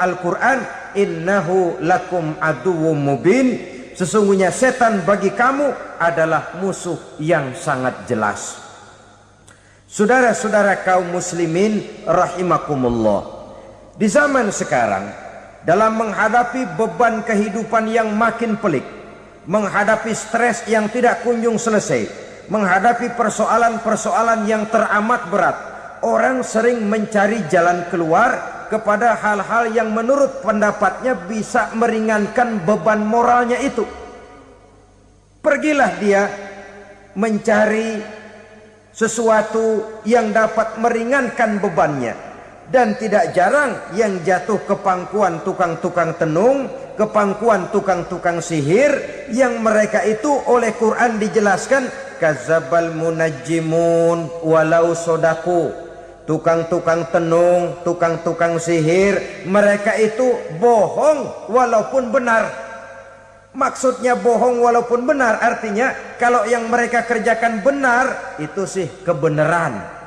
Al-Quran, innahu lakum aduwwum mubin, sesungguhnya setan bagi kamu adalah musuh yang sangat jelas. Saudara-saudara kaum muslimin rahimakumullah, di zaman sekarang dalam menghadapi beban kehidupan yang makin pelik, menghadapi stres yang tidak kunjung selesai, menghadapi persoalan-persoalan yang teramat berat, orang sering mencari jalan keluar kepada hal-hal yang menurut pendapatnya bisa meringankan beban moralnya itu. Pergilah dia mencari sesuatu yang dapat meringankan bebannya. Dan tidak jarang yang jatuh ke pangkuan tukang-tukang tenung, ke pangkuan tukang-tukang sihir, yang mereka itu oleh Quran dijelaskan kadzabal munajjimun walau sodaku. Tukang-tukang tenung, tukang-tukang sihir, mereka itu bohong walaupun benar. Maksudnya bohong walaupun benar, artinya kalau yang mereka kerjakan benar, itu sih kebenaran.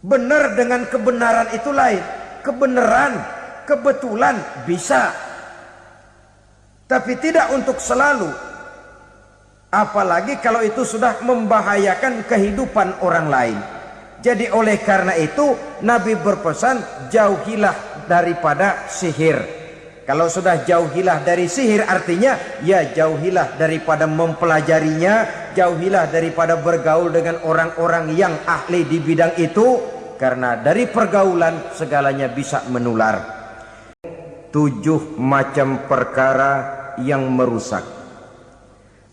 Benar dengan kebenaran itu lain. Kebenaran, kebetulan bisa, tapi tidak untuk selalu. Apalagi kalau itu sudah membahayakan kehidupan orang lain. Jadi oleh karena itu Nabi berpesan, jauhilah daripada sihir. Kalau sudah jauhilah dari sihir, artinya ya jauhilah daripada mempelajarinya, jauhilah daripada bergaul dengan orang-orang yang ahli di bidang itu, karena dari pergaulan segalanya bisa menular. 7 macam perkara yang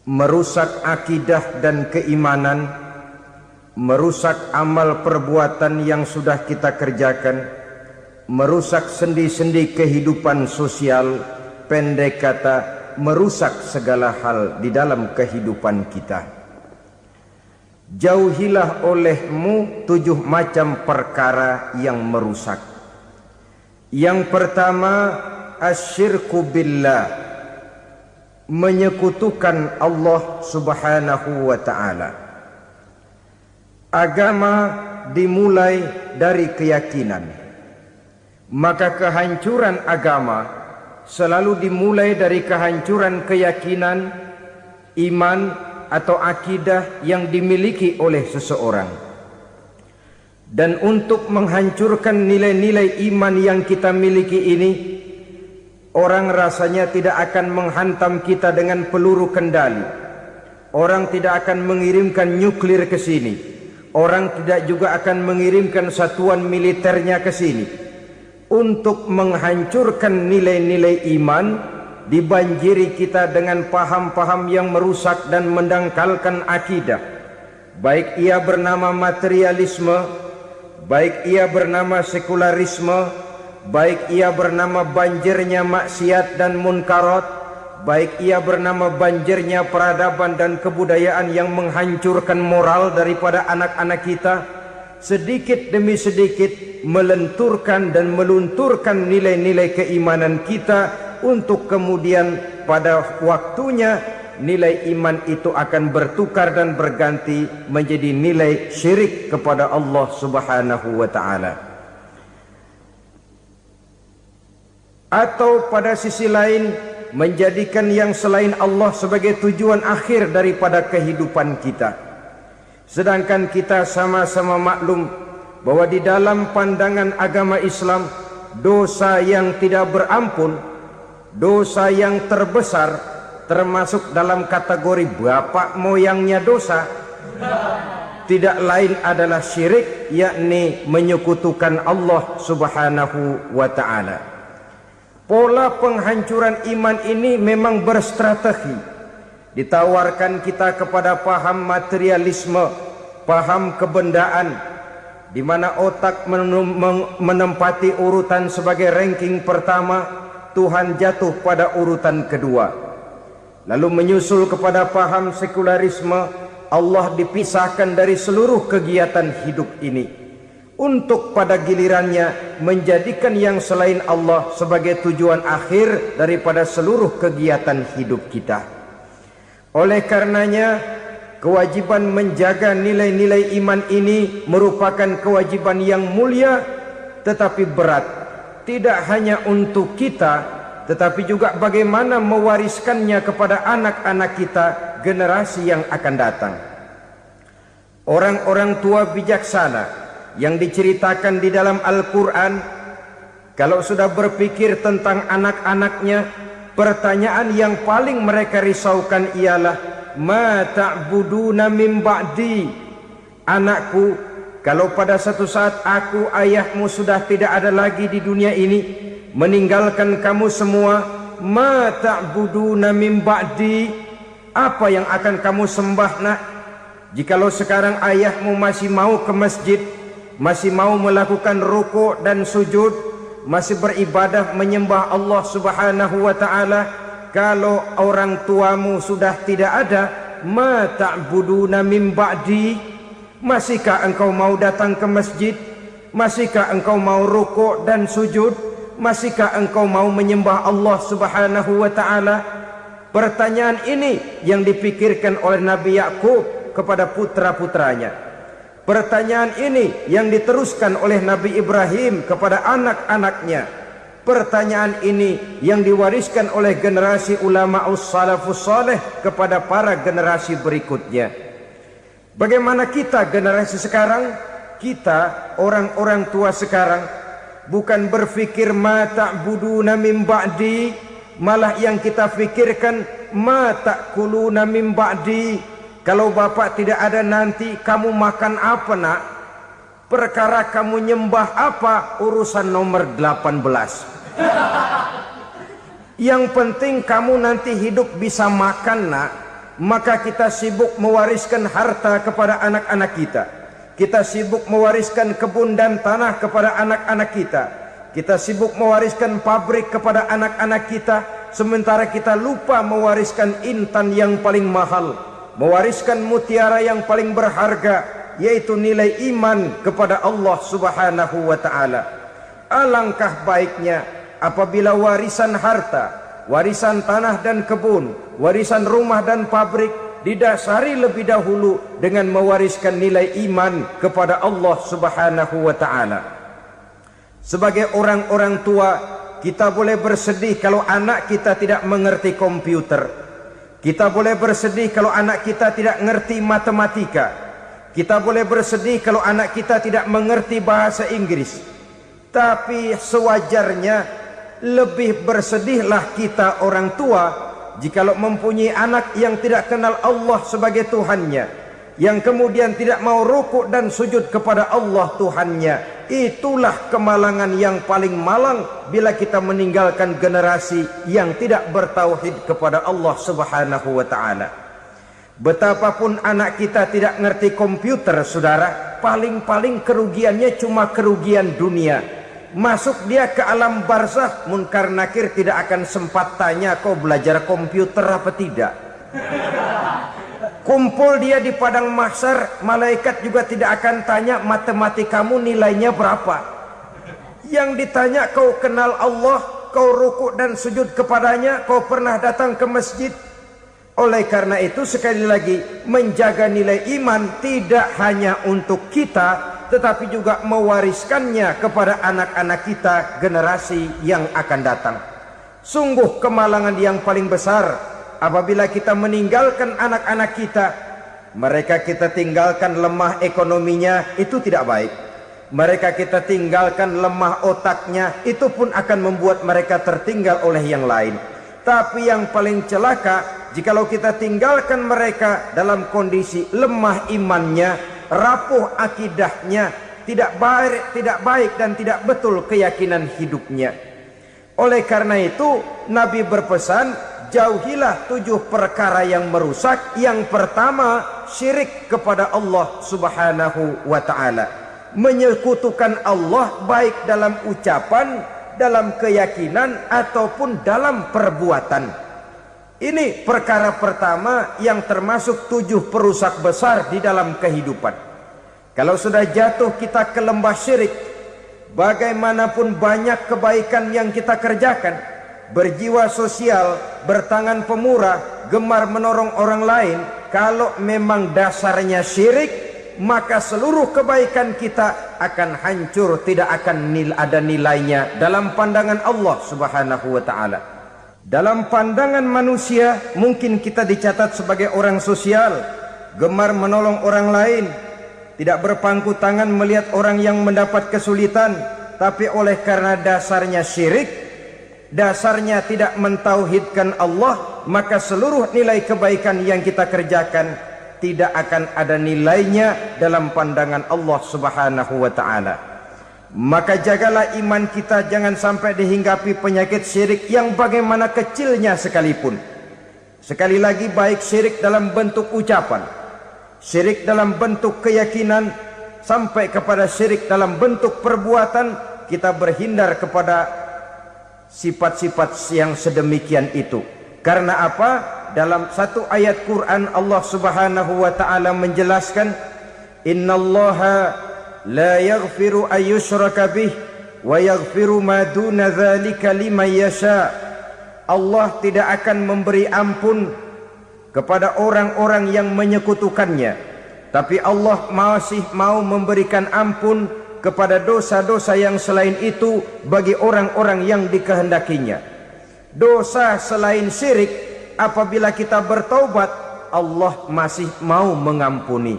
merusak akidah dan keimanan, merusak amal perbuatan yang sudah kita kerjakan, merusak sendi-sendi kehidupan sosial, pendek kata merusak segala hal di dalam kehidupan kita. Jauhilah olehmu 7 macam perkara yang merusak. Yang pertama, asyirku billah, menyekutukan Allah subhanahu wa ta'ala. Agama dimulai dari keyakinan, maka kehancuran agama selalu dimulai dari kehancuran keyakinan, iman atau akidah yang dimiliki oleh seseorang. Dan untuk menghancurkan nilai-nilai iman yang kita miliki ini, orang rasanya tidak akan menghantam kita dengan peluru kendali. Orang tidak akan mengirimkan nuklir ke sini. Orang tidak juga akan mengirimkan satuan militernya ke sini. Untuk menghancurkan nilai-nilai iman, dibanjiri kita dengan paham-paham yang merusak dan mendangkalkan akidah. Baik ia bernama materialisme, baik ia bernama sekularisme, baik ia bernama banjirnya maksiat dan munkarat, baik ia bernama banjirnya peradaban dan kebudayaan yang menghancurkan moral daripada anak-anak kita, sedikit demi sedikit melenturkan dan melunturkan nilai-nilai keimanan kita, untuk kemudian pada waktunya nilai iman itu akan bertukar dan berganti menjadi nilai syirik kepada Allah subhanahu wa ta'ala. Atau pada sisi lain, menjadikan yang selain Allah sebagai tujuan akhir daripada kehidupan kita. Sedangkan kita sama-sama maklum bahwa di dalam pandangan agama Islam, dosa yang tidak berampun, dosa yang terbesar, termasuk dalam kategori bapak moyangnya dosa, tidak lain adalah syirik, yakni menyekutukan Allah subhanahu wa ta'ala. Pola penghancuran iman ini memang berstrategi. Ditawarkan kita kepada paham materialisme, paham kebendaan, di mana otak menempati urutan sebagai ranking pertama, Tuhan jatuh pada urutan kedua. Lalu menyusul kepada paham sekularisme, Allah dipisahkan dari seluruh kegiatan hidup ini, untuk pada gilirannya menjadikan yang selain Allah sebagai tujuan akhir daripada seluruh kegiatan hidup kita. Oleh karenanya, kewajiban menjaga nilai-nilai iman ini merupakan kewajiban yang mulia tetapi berat, tidak hanya untuk kita, tetapi juga bagaimana mewariskannya kepada anak-anak kita, generasi yang akan datang. Orang-orang tua bijaksana yang diceritakan di dalam Al-Quran, kalau sudah berpikir tentang anak-anaknya, pertanyaan yang paling mereka risaukan ialah, ma ta'buduna min ba'di. Anakku, kalau pada satu saat aku, ayahmu sudah tidak ada lagi di dunia ini, meninggalkan kamu semua, ma ta'buduna min ba'di, apa yang akan kamu sembah nak? Jikalau sekarang ayahmu masih mau ke masjid, masih mau melakukan rukuk dan sujud, masih beribadah menyembah Allah Subhanahu wa ta'ala, kalau orang tuamu sudah tidak ada, ma ta'buduna min ba'di, masihkah engkau mau datang ke masjid? Masihkah engkau mau rukuk dan sujud? Masihkah engkau mau menyembah Allah Subhanahu wa ta'ala? Pertanyaan ini yang dipikirkan oleh Nabi Yakub kepada putra-putranya. Pertanyaan ini yang diteruskan oleh Nabi Ibrahim kepada anak-anaknya. Pertanyaan ini yang diwariskan oleh generasi ulama salafus saleh kepada para generasi berikutnya. Bagaimana kita generasi sekarang? Kita orang-orang tua sekarang bukan berfikir ma ta'buduna min ba'di, malah yang kita fikirkan ma ta'kuluna min ba'di. Kalau bapak tidak ada nanti kamu makan apa nak? Perkara kamu nyembah apa, urusan nomor 18. Yang penting kamu nanti hidup bisa makan nak. Maka kita sibuk mewariskan harta kepada anak-anak kita. Kita sibuk mewariskan kebun dan tanah kepada anak-anak kita. Kita sibuk mewariskan pabrik kepada anak-anak kita, sementara kita lupa mewariskan intan yang paling mahal, mewariskan mutiara yang paling berharga, yaitu nilai iman kepada Allah Subhanahu wa ta'ala. Alangkah baiknya apabila warisan harta, warisan tanah dan kebun, warisan rumah dan pabrik didasari lebih dahulu dengan mewariskan nilai iman kepada Allah Subhanahu wa ta'ala. Sebagai orang-orang tua, kita boleh bersedih kalau anak kita tidak mengerti komputer. Kita boleh bersedih kalau anak kita tidak mengerti matematika. Kita boleh bersedih kalau anak kita tidak mengerti bahasa Inggris. Tapi sewajarnya lebih bersedihlah kita orang tua jikalau mempunyai anak yang tidak kenal Allah sebagai Tuhannya, yang kemudian tidak mau rukuk dan sujud kepada Allah Tuhannya. Itulah kemalangan yang paling malang bila kita meninggalkan generasi yang tidak bertauhid kepada Allah Subhanahu wa ta'ala. Betapapun anak kita tidak ngerti komputer, saudara, paling-paling kerugiannya cuma kerugian dunia. Masuk dia ke alam barzakh, munkar nakir tidak akan sempat tanya kau belajar komputer apa tidak. Kumpul dia di padang mahsyar, malaikat juga tidak akan tanya matematikamu nilainya berapa. Yang ditanya kau kenal Allah, kau rukuk dan sujud kepadanya, kau pernah datang ke masjid. Oleh karena itu sekali lagi, menjaga nilai iman tidak hanya untuk kita, tetapi juga mewariskannya kepada anak-anak kita, generasi yang akan datang. Sungguh kemalangan yang paling besar apabila kita meninggalkan anak-anak kita. Mereka kita tinggalkan lemah ekonominya, itu tidak baik. Mereka kita tinggalkan lemah otaknya, itu pun akan membuat mereka tertinggal oleh yang lain. Tapi yang paling celaka, jikalau kita tinggalkan mereka dalam kondisi lemah imannya, rapuh akidahnya, tidak baik dan tidak betul keyakinan hidupnya. Oleh karena itu Nabi berpesan, jauhilah 7 perkara yang merusak. Yang pertama, syirik kepada Allah Subhanahu wa ta'ala. Menyekutukan Allah baik dalam ucapan, dalam keyakinan ataupun dalam perbuatan. Ini perkara pertama yang termasuk 7 perusak besar di dalam kehidupan. Kalau sudah jatuh kita ke lembah syirik, bagaimanapun banyak kebaikan yang kita kerjakan, berjiwa sosial, bertangan pemurah, gemar menolong orang lain, kalau memang dasarnya syirik, maka seluruh kebaikan kita akan hancur, tidak akan ada nilainya dalam pandangan Allah Subhanahu wa taala. Dalam pandangan manusia mungkin kita dicatat sebagai orang sosial, gemar menolong orang lain, tidak berpangku tangan melihat orang yang mendapat kesulitan, tapi oleh karena dasarnya syirik, dasarnya tidak mentauhidkan Allah, maka seluruh nilai kebaikan yang kita kerjakan tidak akan ada nilainya dalam pandangan Allah Subhanahu wa taala. Maka jagalah iman kita jangan sampai dihinggapi penyakit syirik yang bagaimana kecilnya sekalipun. Sekali lagi, baik syirik dalam bentuk ucapan, syirik dalam bentuk keyakinan, sampai kepada syirik dalam bentuk perbuatan, kita berhindar kepada sifat-sifat yang sedemikian itu. Karena apa? Dalam satu ayat Quran Allah Subhanahu wa taala menjelaskan, innallaha la yaghfiru ayyushraka bih wa yaghfiru ma duna dzalika liman yasha. Allah tidak akan memberi ampun kepada orang-orang yang menyekutukannya, tapi Allah masih mau memberikan ampun kepada dosa-dosa yang selain itu bagi orang-orang yang dikehendakinya. Dosa selain syirik, apabila kita bertaubat, Allah masih mau mengampuni.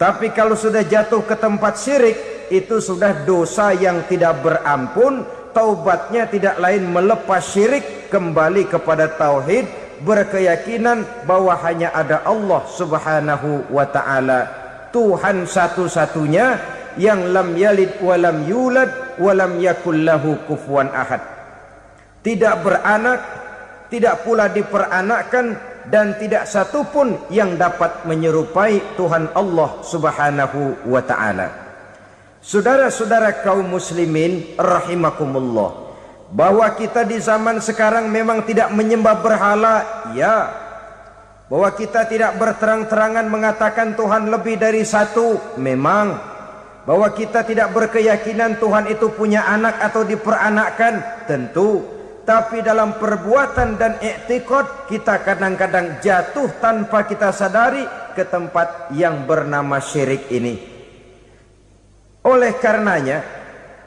Tapi kalau sudah jatuh ke tempat syirik, itu sudah dosa yang tidak berampun. Taubatnya tidak lain melepas syirik, kembali kepada tauhid, berkeyakinan bahwa hanya ada Allah Subhanahu wa taala, Tuhan satu-satunya, yang lam yalid walam yulad walam yakul lahu kufuwan ahad. Tidak beranak, tidak pula diperanakkan, dan tidak satupun yang dapat menyerupai Tuhan Allah Subhanahu wa taala. Saudara-saudara kaum muslimin rahimakumullah, bahwa kita di zaman sekarang memang tidak menyembah berhala, ya. Bahwa kita tidak berterang-terangan mengatakan Tuhan lebih dari satu, memang. Bahwa kita tidak berkeyakinan Tuhan itu punya anak atau diperanakkan, tentu. Tapi dalam perbuatan dan i'tiqad, kita kadang-kadang jatuh tanpa kita sadari ke tempat yang bernama syirik ini. Oleh karenanya,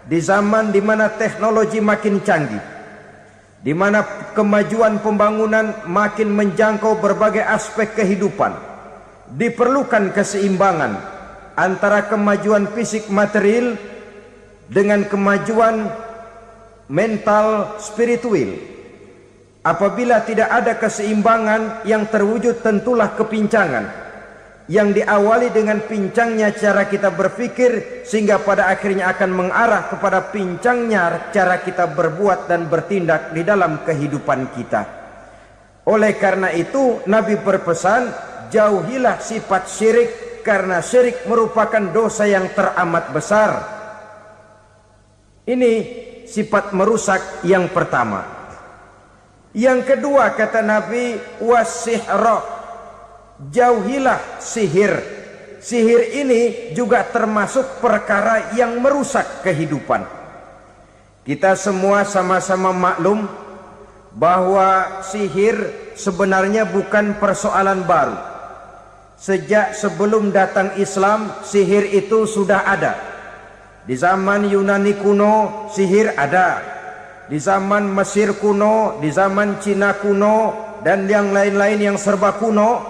di zaman di mana teknologi makin canggih, di mana kemajuan pembangunan makin menjangkau berbagai aspek kehidupan, diperlukan keseimbangan antara kemajuan fisik material dengan kemajuan mental spiritual. Apabila tidak ada keseimbangan yang terwujud, tentulah kepincangan yang diawali dengan pincangnya cara kita berpikir, sehingga pada akhirnya akan mengarah kepada pincangnya cara kita berbuat dan bertindak di dalam kehidupan kita. Oleh karena itu Nabi berpesan, jauhilah sifat syirik, karena syirik merupakan dosa yang teramat besar. Ini sifat merusak yang pertama. Yang kedua, kata Nabi, wasihra, jauhilah sihir. Sihir ini juga termasuk perkara yang merusak kehidupan. Kita semua sama-sama maklum bahwa sihir sebenarnya bukan persoalan baru. Sejak sebelum datang Islam, sihir itu sudah ada. Di zaman Yunani kuno, sihir ada. Di zaman Mesir kuno, di zaman Cina kuno, dan yang lain-lain yang serba kuno,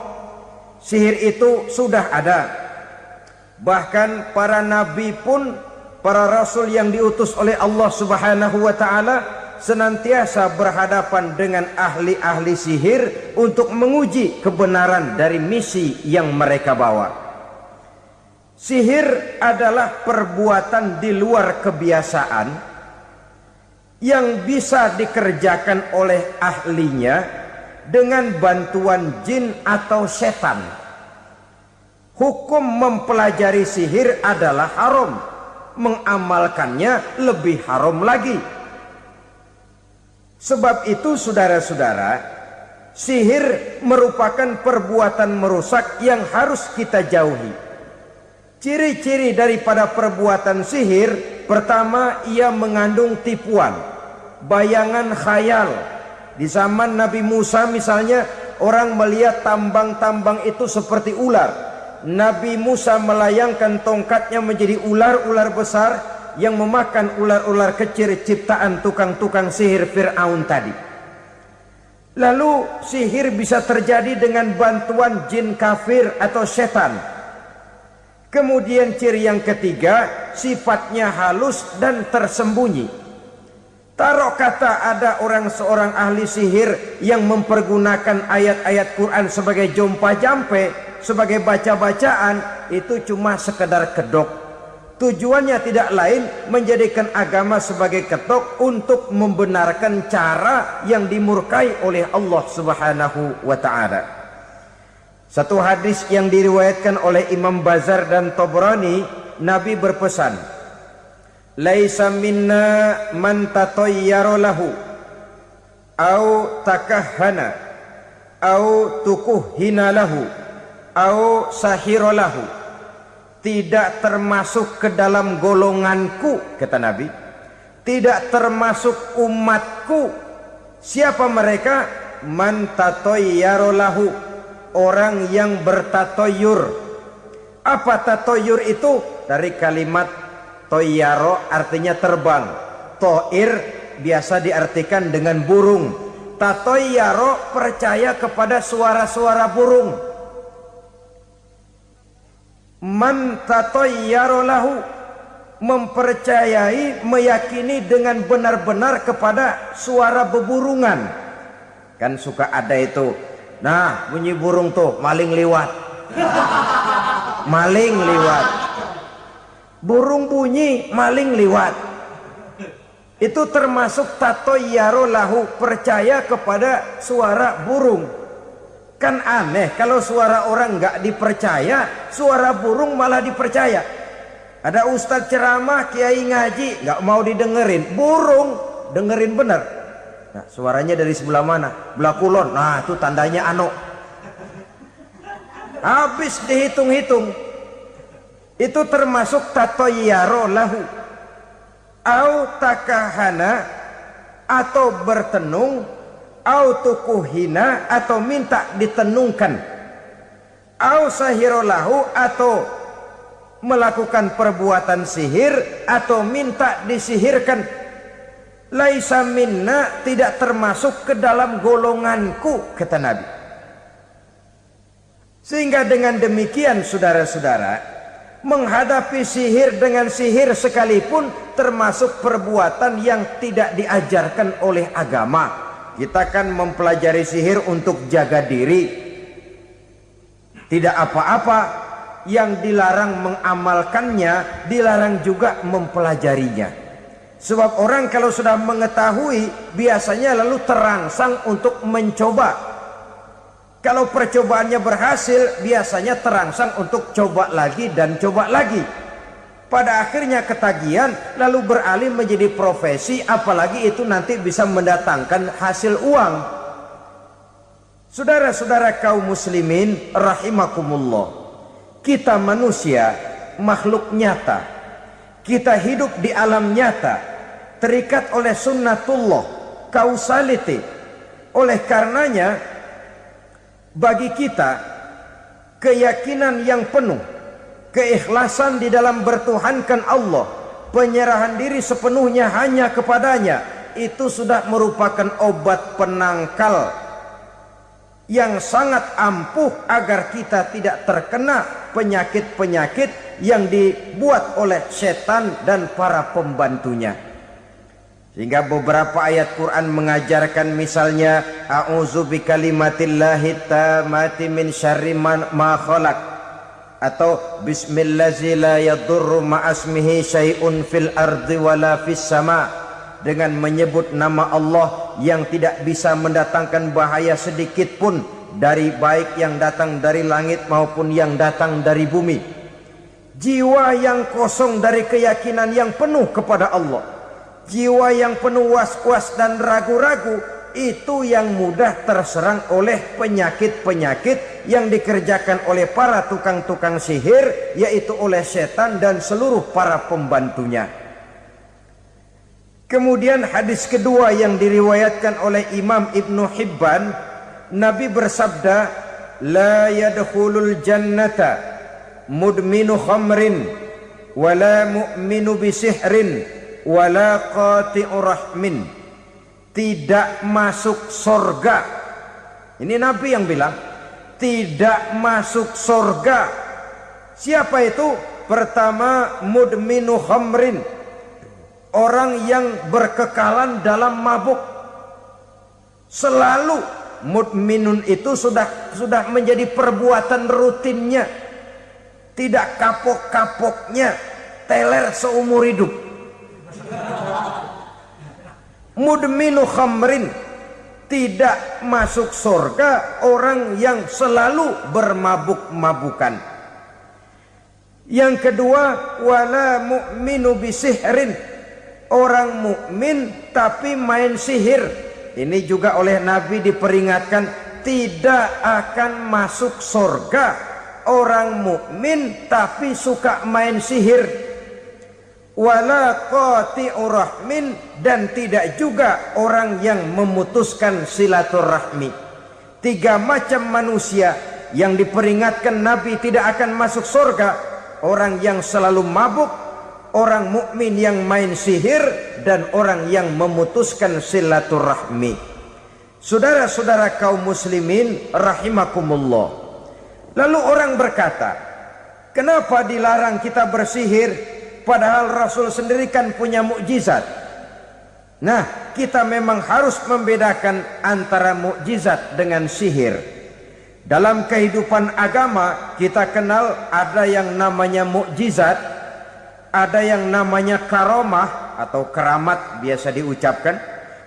sihir itu sudah ada. Bahkan para nabi pun, para rasul yang diutus oleh Allah Subhanahu wa taala, senantiasa berhadapan dengan ahli-ahli sihir untuk menguji kebenaran dari misi yang mereka bawa. Sihir adalah perbuatan di luar kebiasaan yang bisa dikerjakan oleh ahlinya dengan bantuan jin atau setan. Hukum mempelajari sihir adalah haram, mengamalkannya lebih haram lagi. Sebab itu saudara-saudara, sihir merupakan perbuatan merusak yang harus kita jauhi. Ciri-ciri daripada perbuatan sihir, pertama, ia mengandung tipuan, bayangan khayal. Di zaman Nabi Musa misalnya, orang melihat tambang-tambang itu seperti ular. Nabi Musa melayangkan tongkatnya menjadi ular-ular besar yang memakan ular-ular kecil ciptaan tukang-tukang sihir Fir'aun tadi. Lalu sihir bisa terjadi dengan bantuan jin kafir atau setan. Kemudian ciri yang ketiga, sifatnya halus dan tersembunyi. Taruh kata ada seorang ahli sihir yang mempergunakan ayat-ayat Quran sebagai jompa-jampe, sebagai baca-bacaan, itu cuma sekedar kedok. Tujuannya tidak lain menjadikan agama sebagai ketok untuk membenarkan cara yang dimurkai oleh Allah Subhanahu wa ta'ala. Satu hadis yang diriwayatkan oleh Imam Bazar dan Tabrani, Nabi berpesan, "Laisa minna man tatayyara lahu au takahhana au tukuhhina lahu au sahira lahu." Tidak termasuk ke dalam golonganku, kata Nabi. Tidak termasuk umatku. Siapa mereka? Man tatayyara lahu, orang yang bertatoyur. Apa tatoyur itu? Dari kalimat toyaro, artinya terbang. Toir biasa diartikan dengan burung. Tatoyaro percaya kepada suara-suara burung. Man tatayyara lahu, mempercayai, meyakini dengan benar-benar kepada suara beburungan. Kan suka ada itu, nah bunyi burung tuh, maling liwat. Maling liwat. Burung bunyi, maling liwat. Itu termasuk tatayyara lahu, percaya kepada suara burung. Kan aneh kalau suara orang nggak dipercaya, suara burung malah dipercaya. Ada ustadz ceramah, kiai ngaji, nggak mau didengerin, burung dengerin bener. Nah, suaranya dari sebelah mana? Belah kulon. Nah, itu tandanya ano. Habis dihitung-hitung. Itu termasuk tatayyara lahu. Au takahana, atau bertenung, au tukuhina, atau minta ditenungkan, au sahirolahu, atau melakukan perbuatan sihir, atau minta disihirkan. Laisa minna, tidak termasuk ke dalam golonganku, kata Nabi. Sehingga dengan demikian saudara-saudara, menghadapi sihir dengan sihir sekalipun termasuk perbuatan yang tidak diajarkan oleh agama. Kita kan mempelajari sihir untuk jaga diri, tidak apa-apa. Yang dilarang mengamalkannya, dilarang juga mempelajarinya. Sebab orang kalau sudah mengetahui, biasanya lalu terangsang untuk mencoba. Kalau percobaannya berhasil, biasanya terangsang untuk coba lagi dan coba lagi. Pada akhirnya ketagihan, lalu beralih menjadi profesi, apalagi itu nanti bisa mendatangkan hasil uang. Saudara-saudara kaum muslimin rahimakumullah, kita manusia makhluk nyata, kita hidup di alam nyata, terikat oleh sunnatullah, causality. Oleh karenanya bagi kita keyakinan yang penuh, keikhlasan di dalam bertuhankan Allah, penyerahan diri sepenuhnya hanya kepadanya, itu sudah merupakan obat penangkal yang sangat ampuh agar kita tidak terkena penyakit-penyakit yang dibuat oleh setan dan para pembantunya. Sehingga beberapa ayat Quran mengajarkan, misalnya a'udzu bikalimatillahi tammati min syarri ma khalaq, atau bismillazi la yadurru ma'asmihi syai'un fil ardi wala fis sama, dengan menyebut nama Allah yang tidak bisa mendatangkan bahaya sedikit pun, dari baik yang datang dari langit maupun yang datang dari bumi. Jiwa yang kosong dari keyakinan yang penuh kepada Allah, jiwa yang penuh was-was dan ragu-ragu, itu yang mudah terserang oleh penyakit-penyakit yang dikerjakan oleh para tukang-tukang sihir, yaitu oleh setan dan seluruh para pembantunya. Kemudian hadis kedua yang diriwayatkan oleh Imam Ibnu Hibban, Nabi bersabda, la yadkhulul jannata mudminu khamrin wala mu'minu bisihrin wala qati'u rahmin. Tidak masuk surga. Ini Nabi yang bilang, tidak masuk surga. Siapa itu? Pertama, mudminu khamrin, orang yang berkekalan dalam mabuk. Selalu mudminun itu sudah menjadi perbuatan rutinnya, tidak kapok-kapoknya, teler seumur hidup. Mudminu khamrin, tidak masuk surga orang yang selalu bermabuk-mabukan. Yang kedua, wala mu'minu bisihrin, orang mukmin tapi main sihir. Ini juga oleh Nabi diperingatkan, tidak akan masuk surga orang mukmin tapi suka main sihir. Wala qati'u rahmin, dan tidak juga orang yang memutuskan silaturahmi. 3 macam manusia yang diperingatkan Nabi tidak akan masuk surga: orang yang selalu mabuk, orang mukmin yang main sihir, dan orang yang memutuskan silaturahmi. Saudara-saudara kaum muslimin rahimakumullah. Lalu orang berkata, kenapa dilarang kita bersihir? Padahal Rasul sendiri kan punya mukjizat. Nah, kita memang harus membedakan antara mukjizat dengan sihir. Dalam kehidupan agama kita kenal ada yang namanya mukjizat, ada yang namanya karomah atau keramat biasa diucapkan,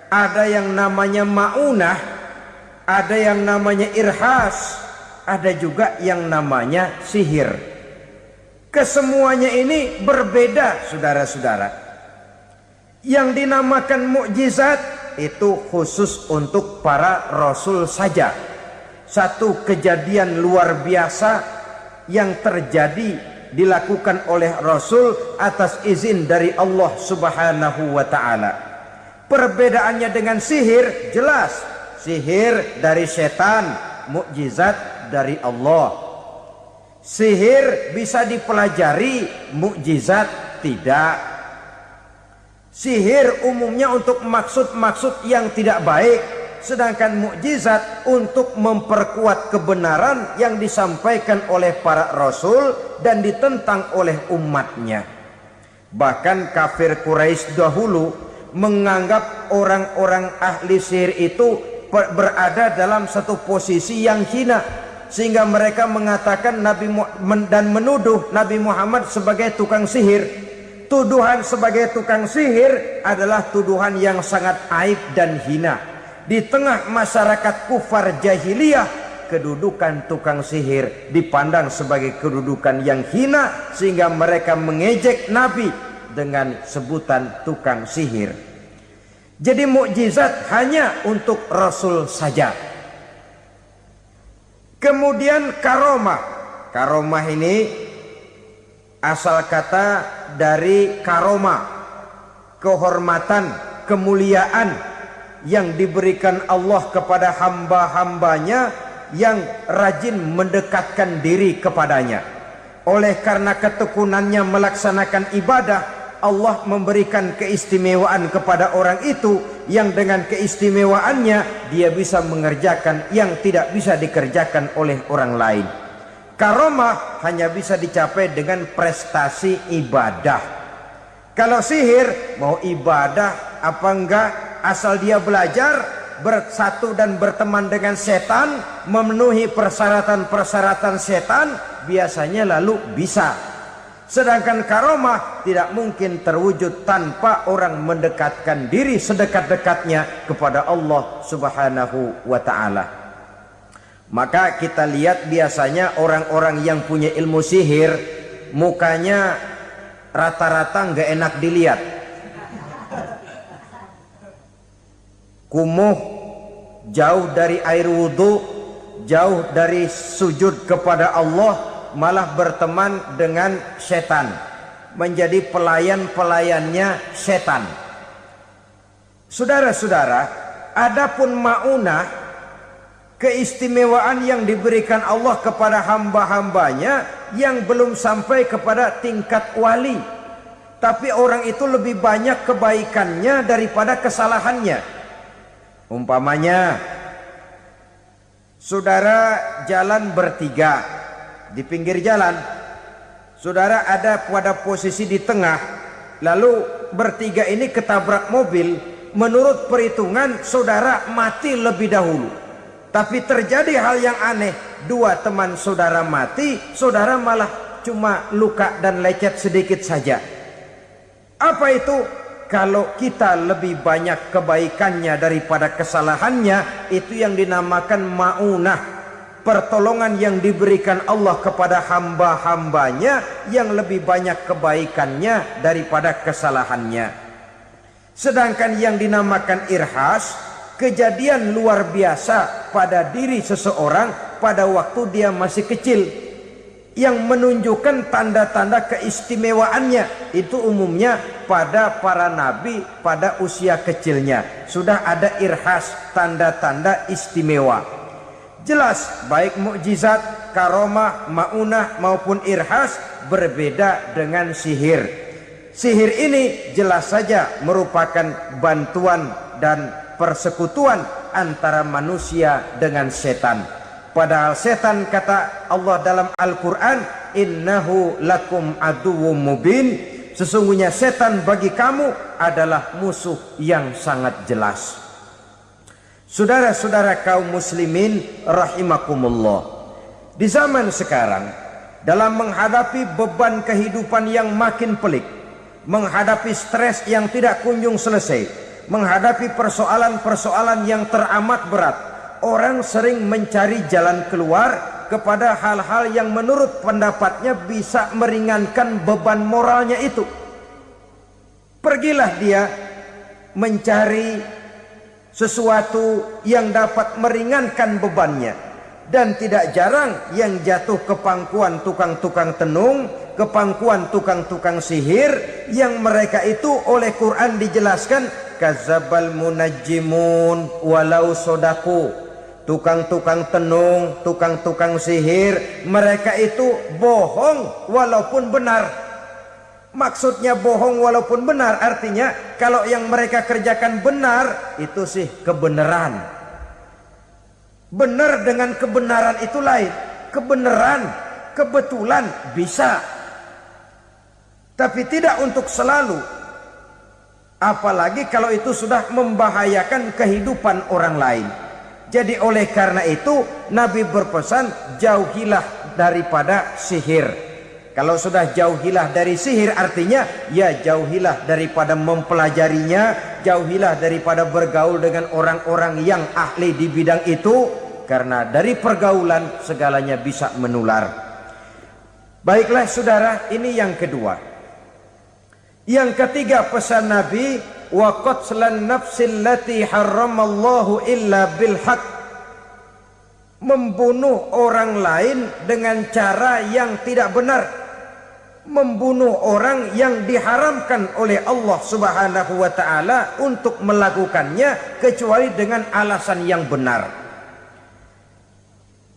ada yang namanya maunah, ada yang namanya irhas, ada juga yang namanya sihir. Kesemuanya ini berbeda, saudara-saudara. Yang dinamakan mukjizat itu khusus untuk para rasul saja. Satu kejadian luar biasa yang terjadi dilakukan oleh Rasul atas izin dari Allah Subhanahu wa ta'ala. Perbedaannya dengan sihir jelas. Sihir dari setan, mukjizat dari Allah. Sihir bisa dipelajari, mukjizat tidak. Sihir umumnya untuk maksud-maksud yang tidak baik, sedangkan mukjizat untuk memperkuat kebenaran yang disampaikan oleh para rasul dan ditentang oleh umatnya. Bahkan kafir Quraisy dahulu menganggap orang-orang ahli sihir itu berada dalam satu posisi yang hina, sehingga mereka mengatakan dan menuduh Nabi Muhammad sebagai tukang sihir. Tuduhan sebagai tukang sihir adalah tuduhan yang sangat aib dan hina. Di tengah masyarakat kufar jahiliyah, kedudukan tukang sihir dipandang sebagai kedudukan yang hina, sehingga mereka mengejek Nabi dengan sebutan tukang sihir. Jadi mukjizat hanya untuk Rasul saja. Kemudian karomah. Karomah ini asal kata dari karomah, kehormatan, kemuliaan yang diberikan Allah kepada hamba-hambanya yang rajin mendekatkan diri kepadanya. Oleh karena ketekunannya melaksanakan ibadah, Allah memberikan keistimewaan kepada orang itu, yang dengan keistimewaannya dia bisa mengerjakan yang tidak bisa dikerjakan oleh orang lain. Karomah hanya bisa dicapai dengan prestasi ibadah. Kalau sihir, mau ibadah apa enggak, asal dia belajar, bersatu dan berteman dengan setan, memenuhi persyaratan-persyaratan setan, biasanya lalu bisa. Sedangkan karomah tidak mungkin terwujud tanpa orang mendekatkan diri sedekat-dekatnya kepada Allah Subhanahu wa ta'ala. Maka kita lihat biasanya orang-orang yang punya ilmu sihir, mukanya rata-rata nggak enak dilihat. Kumuh, jauh dari air wudhu, jauh dari sujud kepada Allah, malah berteman dengan setan, menjadi pelayan-pelayannya setan. Saudara-saudara, adapun maunah, keistimewaan yang diberikan Allah kepada hamba-hambanya yang belum sampai kepada tingkat wali, tapi orang itu lebih banyak kebaikannya daripada kesalahannya. Umpamanya saudara jalan bertiga di pinggir jalan, saudara ada pada posisi di tengah, lalu bertiga ini ketabrak mobil. Menurut perhitungan saudara mati lebih dahulu, tapi terjadi hal yang aneh, dua teman saudara mati, saudara malah cuma luka dan lecet sedikit saja. Apa itu? Kalau kita lebih banyak kebaikannya daripada kesalahannya, itu yang dinamakan ma'unah, pertolongan yang diberikan Allah kepada hamba-hambanya yang lebih banyak kebaikannya daripada kesalahannya. Sedangkan yang dinamakan irhas, kejadian luar biasa pada diri seseorang pada waktu dia masih kecil, yang menunjukkan tanda-tanda keistimewaannya. Itu umumnya pada para nabi pada usia kecilnya sudah ada irhas, tanda-tanda istimewa. Jelas baik mukjizat, karomah, maunah maupun irhas berbeda dengan sihir. Sihir ini jelas saja merupakan bantuan dan persekutuan antara manusia dengan setan. Padahal setan, kata Allah dalam Al-Quran, innahu lakum aduwwum mubin, sesungguhnya setan bagi kamu adalah musuh yang sangat jelas. Saudara-saudara kaum muslimin rahimakumullah, di zaman sekarang dalam menghadapi beban kehidupan yang makin pelik, menghadapi stres yang tidak kunjung selesai, menghadapi persoalan-persoalan yang teramat berat, orang sering mencari jalan keluar kepada hal-hal yang menurut pendapatnya bisa meringankan beban moralnya itu. Pergilah dia mencari sesuatu yang dapat meringankan bebannya. Dan tidak jarang yang jatuh ke pangkuan tukang-tukang tenung, ke pangkuan tukang-tukang sihir, yang mereka itu oleh Quran dijelaskan kadzabal munajjimun walau sodaku. Tukang-tukang tenung, tukang-tukang sihir, mereka itu bohong walaupun benar. Maksudnya bohong walaupun benar artinya kalau yang mereka kerjakan benar, itu sih kebenaran. Benar dengan kebenaran itu lain. Kebenaran, kebetulan bisa, tapi tidak untuk selalu. Apalagi kalau itu sudah membahayakan kehidupan orang lain. Jadi oleh karena itu Nabi berpesan, jauhilah daripada sihir. Kalau sudah jauhilah dari sihir artinya ya jauhilah daripada mempelajarinya, jauhilah daripada bergaul dengan orang-orang yang ahli di bidang itu, karena dari pergaulan segalanya bisa menular. Baiklah saudara, ini yang kedua. Yang ketiga pesan Nabi, wa qatlan nafsil lati harramallahu illa bil haq, membunuh orang lain dengan cara yang tidak benar, membunuh orang yang diharamkan oleh Allah Subhanahu wa taala untuk melakukannya kecuali dengan alasan yang benar.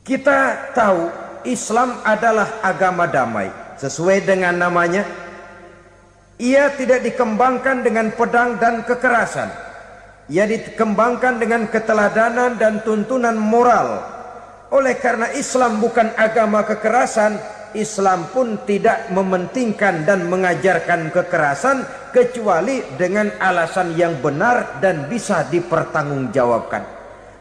Kita tahu Islam adalah agama damai, sesuai dengan namanya. Ia tidak dikembangkan dengan pedang dan kekerasan. Ia dikembangkan dengan keteladanan dan tuntunan moral. Oleh karena Islam bukan agama kekerasan, Islam pun tidak mementingkan dan mengajarkan kekerasan kecuali dengan alasan yang benar dan bisa dipertanggungjawabkan.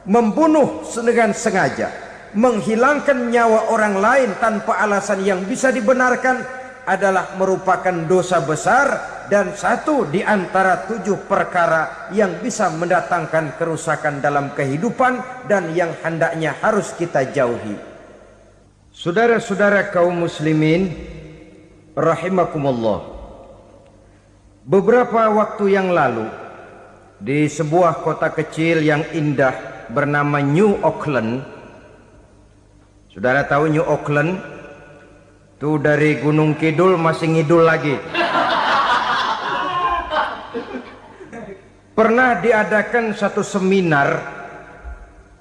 Membunuh dengan sengaja, menghilangkan nyawa orang lain tanpa alasan yang bisa dibenarkan adalah merupakan dosa besar dan satu di antara 7 perkara yang bisa mendatangkan kerusakan dalam kehidupan dan yang hendaknya harus kita jauhi. Saudara-saudara kaum muslimin rahimakumullah, beberapa waktu yang lalu di sebuah kota kecil yang indah bernama New Auckland. Saudara tahu New Auckland? Itu dari Gunung Kidul masih ngidul lagi. Pernah diadakan satu seminar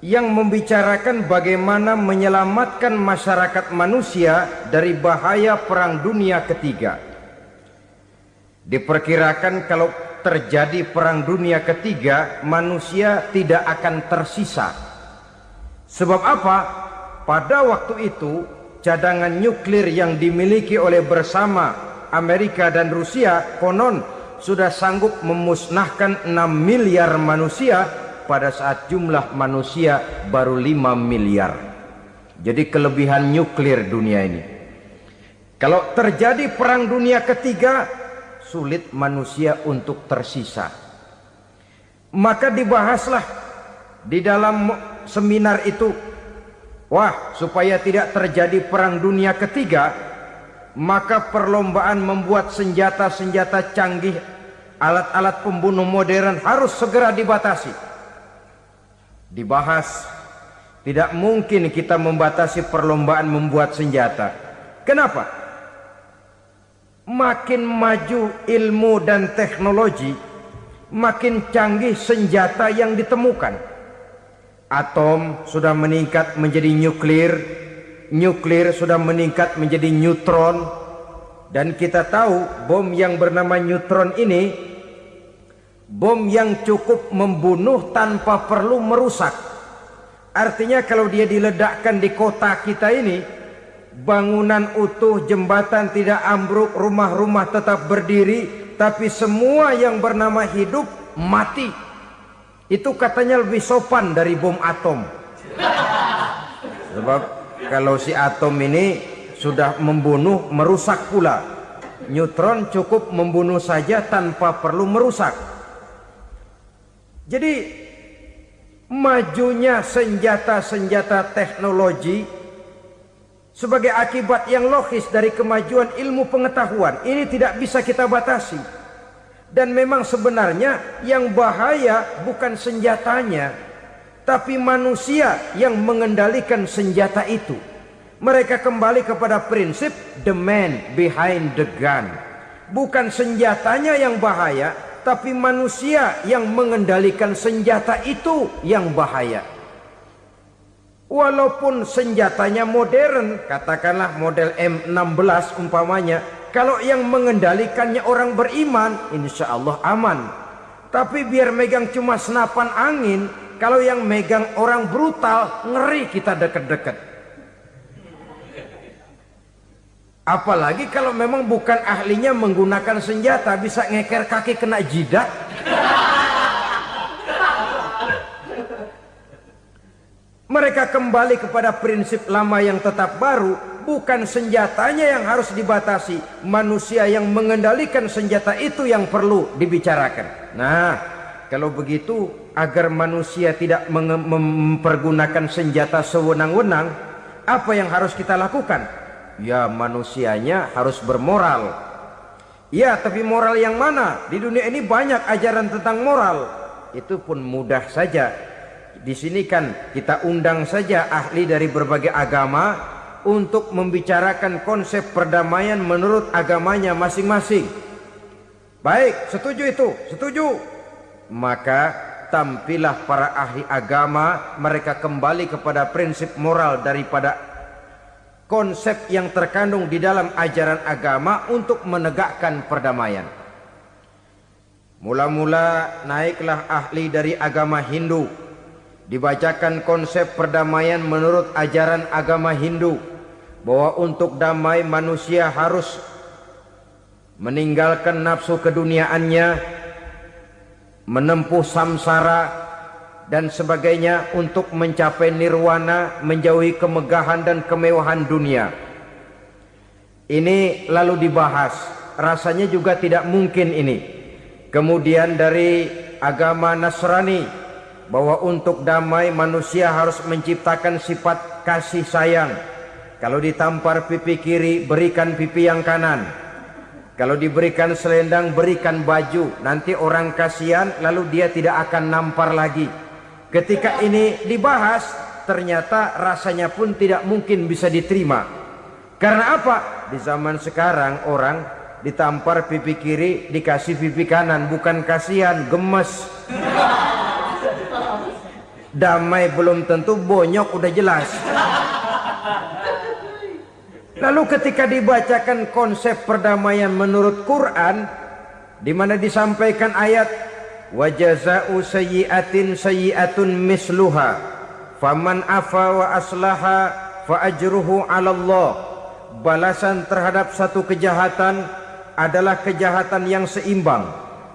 yang membicarakan bagaimana menyelamatkan masyarakat manusia dari bahaya Perang Dunia Ketiga. Diperkirakan kalau terjadi Perang Dunia Ketiga, manusia tidak akan tersisa. Sebab apa? Pada waktu itu cadangan nuklir yang dimiliki oleh bersama Amerika dan Rusia konon sudah sanggup memusnahkan 6 miliar manusia pada saat jumlah manusia baru 5 miliar. Jadi kelebihan nuklir dunia ini. Kalau terjadi Perang Dunia Ketiga, sulit manusia untuk tersisa. Maka dibahaslah di dalam seminar itu, wah, supaya tidak terjadi Perang Dunia Ketiga, maka perlombaan membuat senjata-senjata canggih, alat-alat pembunuh modern harus segera dibatasi. Dibahas, tidak mungkin kita membatasi perlombaan membuat senjata. Kenapa? Makin maju ilmu dan teknologi, makin canggih senjata yang ditemukan. Atom sudah meningkat menjadi nuklir, nuklir sudah meningkat menjadi neutron, dan kita tahu bom yang bernama neutron ini bom yang cukup membunuh tanpa perlu merusak. Artinya kalau dia diledakkan di kota kita ini, bangunan utuh, jembatan tidak ambruk, rumah-rumah tetap berdiri, tapi semua yang bernama hidup mati. Itu katanya lebih sopan dari bom atom. Sebab kalau si atom ini sudah membunuh, merusak pula. Neutron cukup membunuh saja tanpa perlu merusak. Jadi majunya senjata-senjata teknologi sebagai akibat yang logis dari kemajuan ilmu pengetahuan ini tidak bisa kita batasi. Dan memang sebenarnya yang bahaya bukan senjatanya, tapi manusia yang mengendalikan senjata itu. Mereka kembali kepada prinsip the man behind the gun. Bukan senjatanya yang bahaya, tapi manusia yang mengendalikan senjata itu yang bahaya. Walaupun senjatanya modern, katakanlah model M16 umpamanya, kalau yang mengendalikannya orang beriman, insya Allah aman. Tapi biar megang cuma senapan angin, kalau yang megang orang brutal, ngeri kita deket-deket. Apalagi kalau memang bukan ahlinya menggunakan senjata, bisa ngeker kaki kena jidat. Mereka kembali kepada prinsip lama yang tetap baru, bukan senjatanya yang harus dibatasi, manusia yang mengendalikan senjata itu yang perlu dibicarakan. Nah, kalau begitu agar manusia tidak mempergunakan senjata sewenang-wenang, apa yang harus kita lakukan? Ya, manusianya harus bermoral. Ya, tapi moral yang mana? Di dunia ini banyak ajaran tentang moral. Itu pun mudah saja. Di sini kan kita undang saja ahli dari berbagai agama untuk membicarakan konsep perdamaian menurut agamanya masing-masing. Baik, setuju itu? Setuju. Maka tampillah para ahli agama, mereka kembali kepada prinsip moral daripada konsep yang terkandung di dalam ajaran agama untuk menegakkan perdamaian. Mula-mula naiklah ahli dari agama Hindu, dibacakan konsep perdamaian menurut ajaran agama Hindu, bahwa untuk damai manusia harus meninggalkan nafsu keduniaannya, menempuh samsara dan sebagainya untuk mencapai nirwana, menjauhi kemegahan dan kemewahan dunia. Ini lalu dibahas, rasanya juga tidak mungkin ini. Kemudian dari agama Nasrani, bahwa untuk damai manusia harus menciptakan sifat kasih sayang. Kalau ditampar pipi kiri, berikan pipi yang kanan. Kalau diberikan selendang, berikan baju. Nanti orang kasihan, lalu dia tidak akan nampar lagi. Ketika ini dibahas, ternyata rasanya pun tidak mungkin bisa diterima. Karena apa? Di zaman sekarang orang ditampar pipi kiri, dikasih pipi kanan. Bukan kasihan, gemes. Damai belum tentu, bonyok udah jelas. Lalu ketika dibacakan konsep perdamaian menurut Quran, di mana disampaikan ayat wa jazaa'u sayyi'atin sayyi'atun misluha faman afa wa aslaha fa ajruhu 'ala Allah. Balasan terhadap satu kejahatan adalah kejahatan yang seimbang,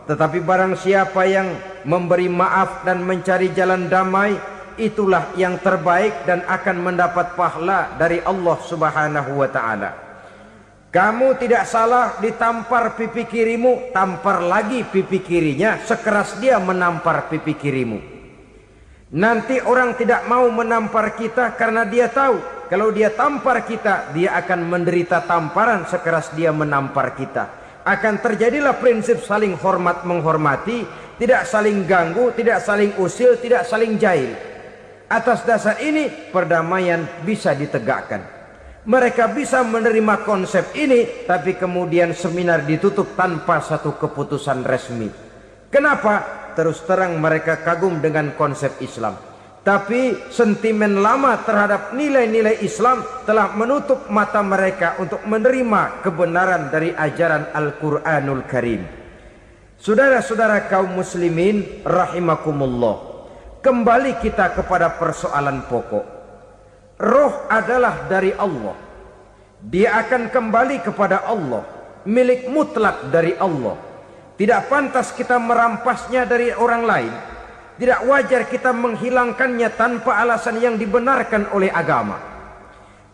tetapi barang siapa yang memberi maaf dan mencari jalan damai, itulah yang terbaik dan akan mendapat pahala dari Allah Subhanahu wa ta'ala. Kamu tidak salah ditampar pipi kirimu, tampar lagi pipi kirinya sekeras dia menampar pipi kirimu. Nanti orang tidak mau menampar kita karena dia tahu kalau dia tampar kita, dia akan menderita tamparan sekeras dia menampar kita. Akan terjadilah prinsip saling hormat menghormati, tidak saling ganggu, tidak saling usil, tidak saling jahil. Atas dasar ini perdamaian bisa ditegakkan. Mereka bisa menerima konsep ini, tapi kemudian seminar ditutup tanpa satu keputusan resmi. Kenapa? Terus terang mereka kagum dengan konsep Islam, tapi sentimen lama terhadap nilai-nilai Islam telah menutup mata mereka untuk menerima kebenaran dari ajaran Al-Quranul Karim. Saudara-saudara kaum muslimin rahimakumullah, kembali kita kepada persoalan pokok. Roh adalah dari Allah. Dia akan kembali kepada Allah, milik mutlak dari Allah. Tidak pantas kita merampasnya dari orang lain. Tidak wajar kita menghilangkannya tanpa alasan yang dibenarkan oleh agama.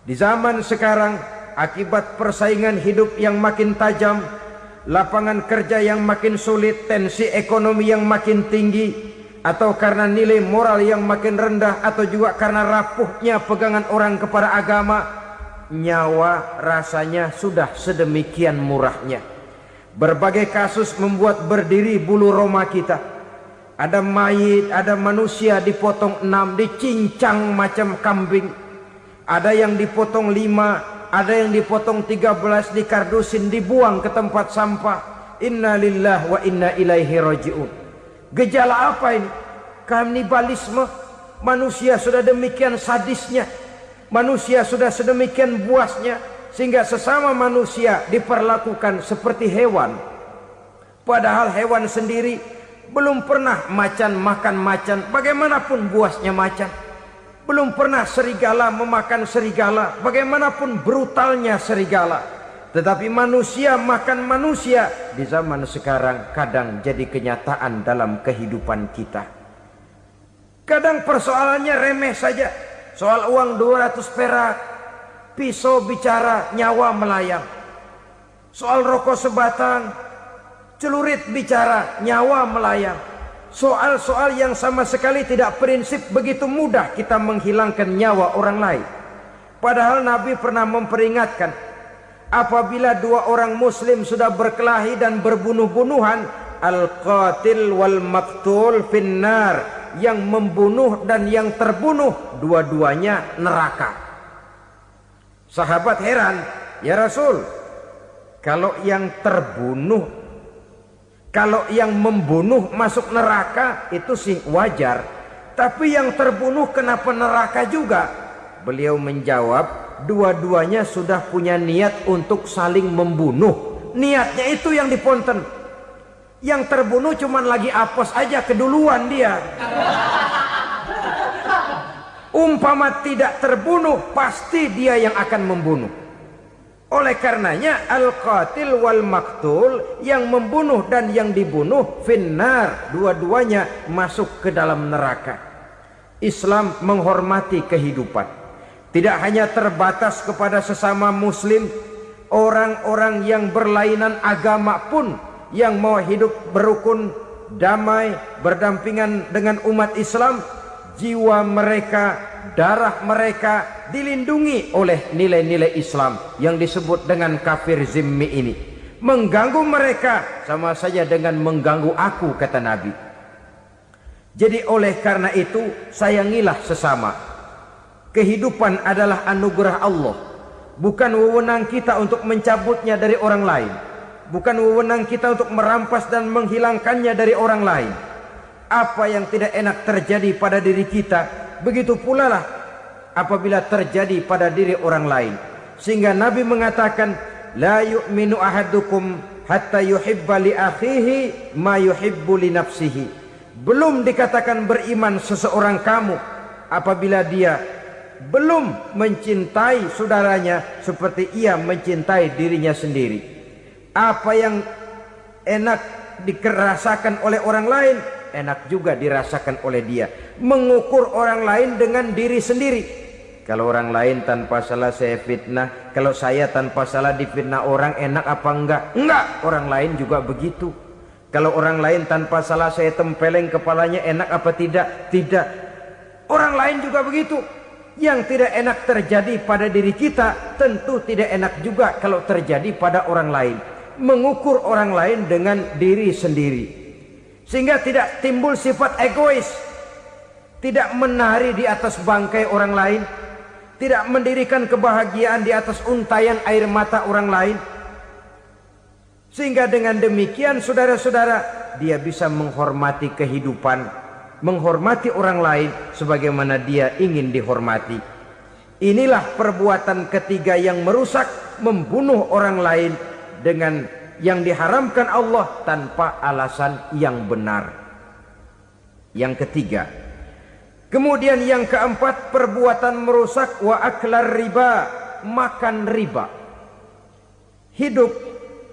Di zaman sekarang, akibat persaingan hidup yang makin tajam, lapangan kerja yang makin sulit, tensi ekonomi yang makin tinggi, atau karena nilai moral yang makin rendah, atau juga karena rapuhnya pegangan orang kepada agama, nyawa rasanya sudah sedemikian murahnya. Berbagai kasus membuat berdiri bulu roma kita. Ada mayit, ada manusia dipotong 6, dicincang macam kambing. Ada yang dipotong 5, ada yang dipotong 13, dikardusin, dibuang ke tempat sampah. Inna lillahi wa inna ilaihi raji'un. Gejala apa ini? Kanibalisme. Manusia sudah demikian sadisnya, manusia sudah sedemikian buasnya, sehingga sesama manusia diperlakukan seperti hewan. Padahal hewan sendiri belum pernah macan makan macan, bagaimanapun buasnya macan. Belum pernah serigala memakan serigala, bagaimanapun brutalnya serigala. Tetapi manusia makan manusia di zaman sekarang kadang jadi kenyataan dalam kehidupan kita. Kadang persoalannya remeh saja. Soal uang 200 perak, pisau bicara, nyawa melayang. Soal rokok sebatang, celurit bicara, nyawa melayang. Soal-soal yang sama sekali tidak prinsip, begitu mudah kita menghilangkan nyawa orang lain. Padahal Nabi pernah memperingatkan, apabila dua orang muslim sudah berkelahi dan berbunuh-bunuhan, al-qatil wal maktul finnar, yang membunuh dan yang terbunuh dua-duanya neraka. Sahabat heran, ya Rasul, kalau yang terbunuh, kalau yang membunuh masuk neraka itu sih wajar, tapi yang terbunuh kenapa neraka juga? Beliau menjawab, dua-duanya sudah punya niat untuk saling membunuh. Niatnya itu yang diponten. Yang terbunuh cuman lagi apes aja, keduluan dia. Umpama tidak terbunuh, pasti dia yang akan membunuh. Oleh karenanya al-qatil wal maktul, yang membunuh dan yang dibunuh finnar, dua-duanya masuk ke dalam neraka. Islam menghormati kehidupan, tidak hanya terbatas kepada sesama muslim, orang-orang yang berlainan agama pun yang mau hidup berukun, damai, berdampingan dengan umat Islam, jiwa mereka, darah mereka dilindungi oleh nilai-nilai Islam yang disebut dengan kafir zimmi ini. Mengganggu mereka sama saja dengan mengganggu aku, kata Nabi. Jadi oleh karena itu, sayangilah sesama. Kehidupan adalah anugerah Allah, bukan wewenang kita untuk mencabutnya dari orang lain, bukan wewenang kita untuk merampas dan menghilangkannya dari orang lain. Apa yang tidak enak terjadi pada diri kita, begitu pula lah apabila terjadi pada diri orang lain. Sehingga Nabi mengatakan, la yu'minu ahadukum hatta yuhibba li akhihi ma yuhibbu li nafsihi. Belum dikatakan beriman seseorang kamu apabila dia belum mencintai saudaranya seperti ia mencintai dirinya sendiri. Apa yang enak dirasakan oleh orang lain, enak juga dirasakan oleh dia. Mengukur orang lain dengan diri sendiri. Kalau orang lain tanpa salah saya fitnah, kalau saya tanpa salah difitnah orang, enak apa enggak? Enggak, orang lain juga begitu. Kalau orang lain tanpa salah saya tempeleng kepalanya, enak apa tidak? Tidak. Orang lain juga begitu. Yang tidak enak terjadi pada diri kita, tentu tidak enak juga kalau terjadi pada orang lain. Mengukur orang lain dengan diri sendiri, sehingga tidak timbul sifat egois, tidak menari di atas bangkai orang lain, tidak mendirikan kebahagiaan di atas untayan air mata orang lain. Sehingga dengan demikian saudara-saudara, dia bisa menghormati kehidupan, menghormati orang lain sebagaimana dia ingin dihormati. Inilah perbuatan ketiga yang merusak, membunuh orang lain dengan yang diharamkan Allah tanpa alasan yang benar. Yang ketiga. Kemudian yang keempat, perbuatan merusak wa aklar riba, makan riba. Hidup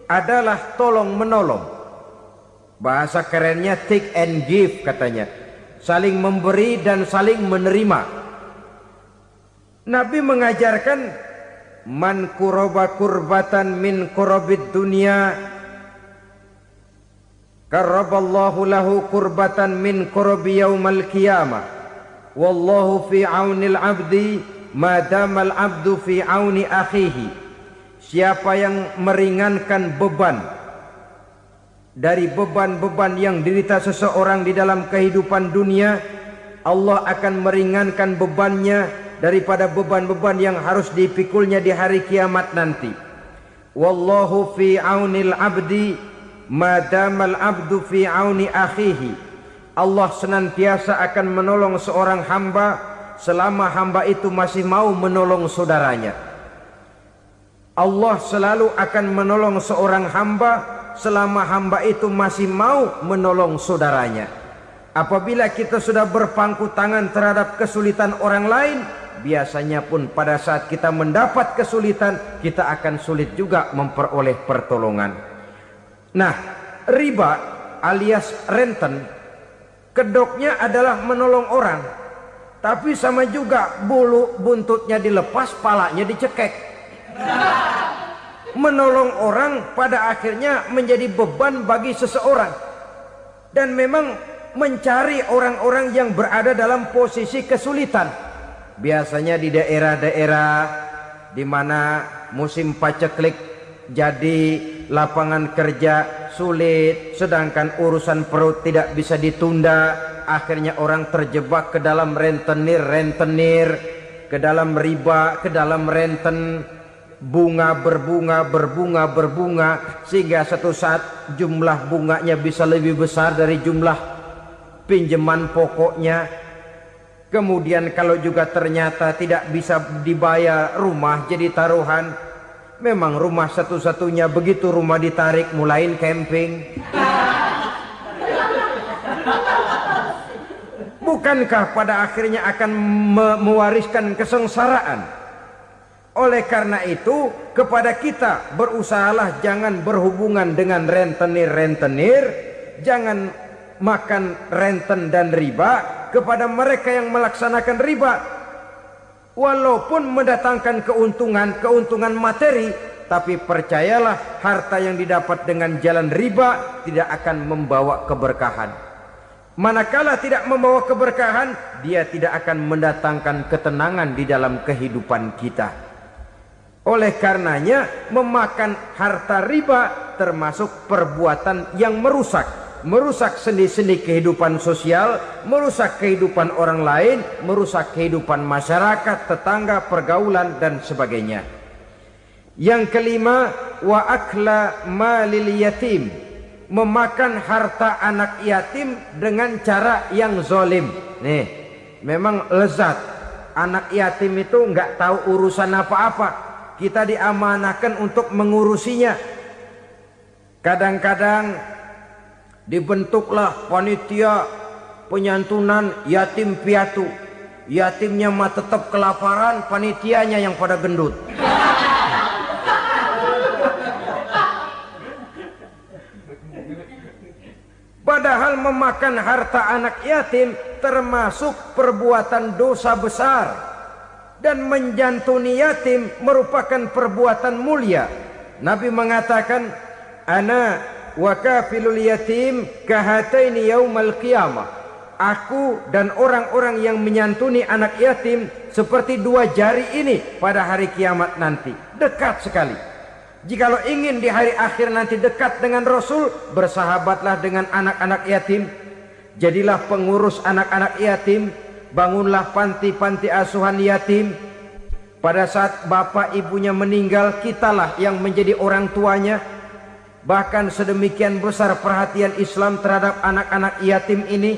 adalah tolong menolong. Bahasa kerennya take and give katanya. Saling memberi dan saling menerima. Nabi mengajarkan, man kuraba kurbatan min kurabid dunia karaballahu lahu kurbatan min kurabi yaumal qiyamah. Wallahu fi aunil abdi madamal abdu fi auni akhihi. Siapa yang meringankan beban dari beban-beban yang diderita seseorang di dalam kehidupan dunia, Allah akan meringankan bebannya daripada beban-beban yang harus dipikulnya di hari kiamat nanti. Wallahu fi aunil abdi madamal abdu fi auni akhihi. Allah senantiasa akan menolong seorang hamba selama hamba itu masih mau menolong saudaranya. Allah selalu akan menolong seorang hamba selama hamba itu masih mau menolong saudaranya. Apabila kita sudah berpangku tangan terhadap kesulitan orang lain, biasanya pun pada saat kita mendapat kesulitan, kita akan sulit juga memperoleh pertolongan. Nah, riba alias renten, kedoknya adalah menolong orang, tapi sama juga bulu buntutnya dilepas, palanya dicekek. Menolong orang pada akhirnya menjadi beban bagi seseorang. Dan memang mencari orang-orang yang berada dalam posisi kesulitan. Biasanya di daerah-daerah di mana musim paceklik jadi lapangan kerja sulit, sedangkan urusan perut tidak bisa ditunda, akhirnya orang terjebak ke dalam rentenir, ke dalam riba, ke dalam renten, bunga berbunga, sehingga satu saat jumlah bunganya bisa lebih besar dari jumlah pinjaman pokoknya. Kemudian kalau juga ternyata tidak bisa dibayar, rumah jadi taruhan. Memang rumah satu-satunya, begitu rumah ditarik mulain camping. Bukankah pada akhirnya akan mewariskan kesengsaraan? Oleh karena itu, kepada kita berusahalah jangan berhubungan dengan rentenir, jangan makan renten dan riba. Kepada mereka yang melaksanakan riba, walaupun mendatangkan keuntungan materi, tapi percayalah, harta yang didapat dengan jalan riba tidak akan membawa keberkahan. Manakala tidak membawa keberkahan, dia tidak akan mendatangkan ketenangan di dalam kehidupan kita. Oleh karenanya, memakan harta riba termasuk perbuatan yang merusak sendi-sendi kehidupan sosial, merusak kehidupan orang lain, merusak kehidupan masyarakat, tetangga, pergaulan, dan sebagainya. Yang kelima, wa akla malil yatim, memakan harta anak yatim dengan cara yang zolim. Nih, memang lezat. Anak yatim itu nggak tahu urusan apa-apa. Kita diamanahkan untuk mengurusinya. Kadang-kadang dibentuklah panitia penyantunan yatim piatu. Yatimnya mah tetap kelaparan, panitianya yang pada gendut. Padahal memakan harta anak yatim termasuk perbuatan dosa besar, dan menjantuni yatim merupakan perbuatan mulia. Nabi mengatakan, ana wa kafilul yatim kahataini yaumal qiyamah. Aku dan orang-orang yang menyantuni anak yatim seperti dua jari ini pada hari kiamat nanti. Dekat sekali. Jikalau ingin di hari akhir nanti dekat dengan Rasul, bersahabatlah dengan anak-anak yatim. Jadilah pengurus anak-anak yatim. Bangunlah panti-panti asuhan yatim. Pada saat bapak ibunya meninggal, kitalah yang menjadi orang tuanya. Bahkan sedemikian besar perhatian Islam terhadap anak-anak yatim ini,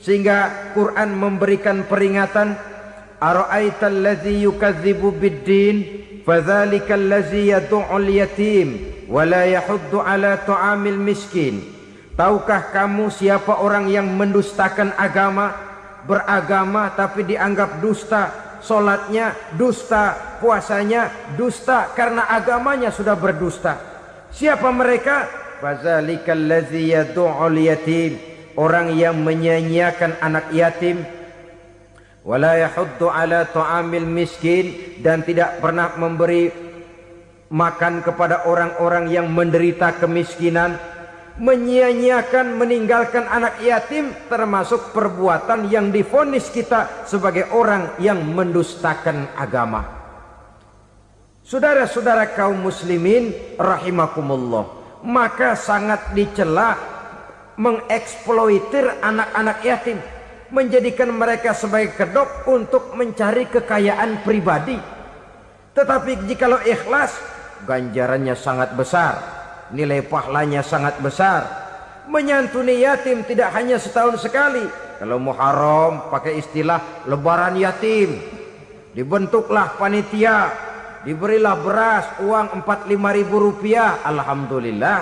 sehingga Quran memberikan peringatan, ara'aital ladzi yukadzibu bid-din fadzalikal ladzi yad'ul yatim wa la yahuddu ala ta'amil miskin. Tahukah kamu siapa orang yang mendustakan agama, beragama tapi dianggap dusta, salatnya dusta, puasanya dusta karena agamanya sudah berdusta. Siapa mereka? Fadzalikal ladzi yad'ul yatim, orang yang menyia-nyiakan anak yatim. Wala yahuddu ala ta'amil miskin, dan tidak pernah memberi makan kepada orang-orang yang menderita kemiskinan. Menyia-nyiakan, meninggalkan anak yatim termasuk perbuatan yang divonis kita sebagai orang yang mendustakan agama. Saudara-saudara kaum muslimin rahimakumullah, maka sangat dicela mengeksploitir anak-anak yatim, menjadikan mereka sebagai kedok untuk mencari kekayaan pribadi. Tetapi jikalau ikhlas, ganjarannya sangat besar, nilai pahalanya sangat besar. Menyantuni yatim tidak hanya setahun sekali. Kalau Muharram pakai istilah lebaran yatim, dibentuklah panitia, diberilah beras, uang 4-5 ribu rupiah, alhamdulillah.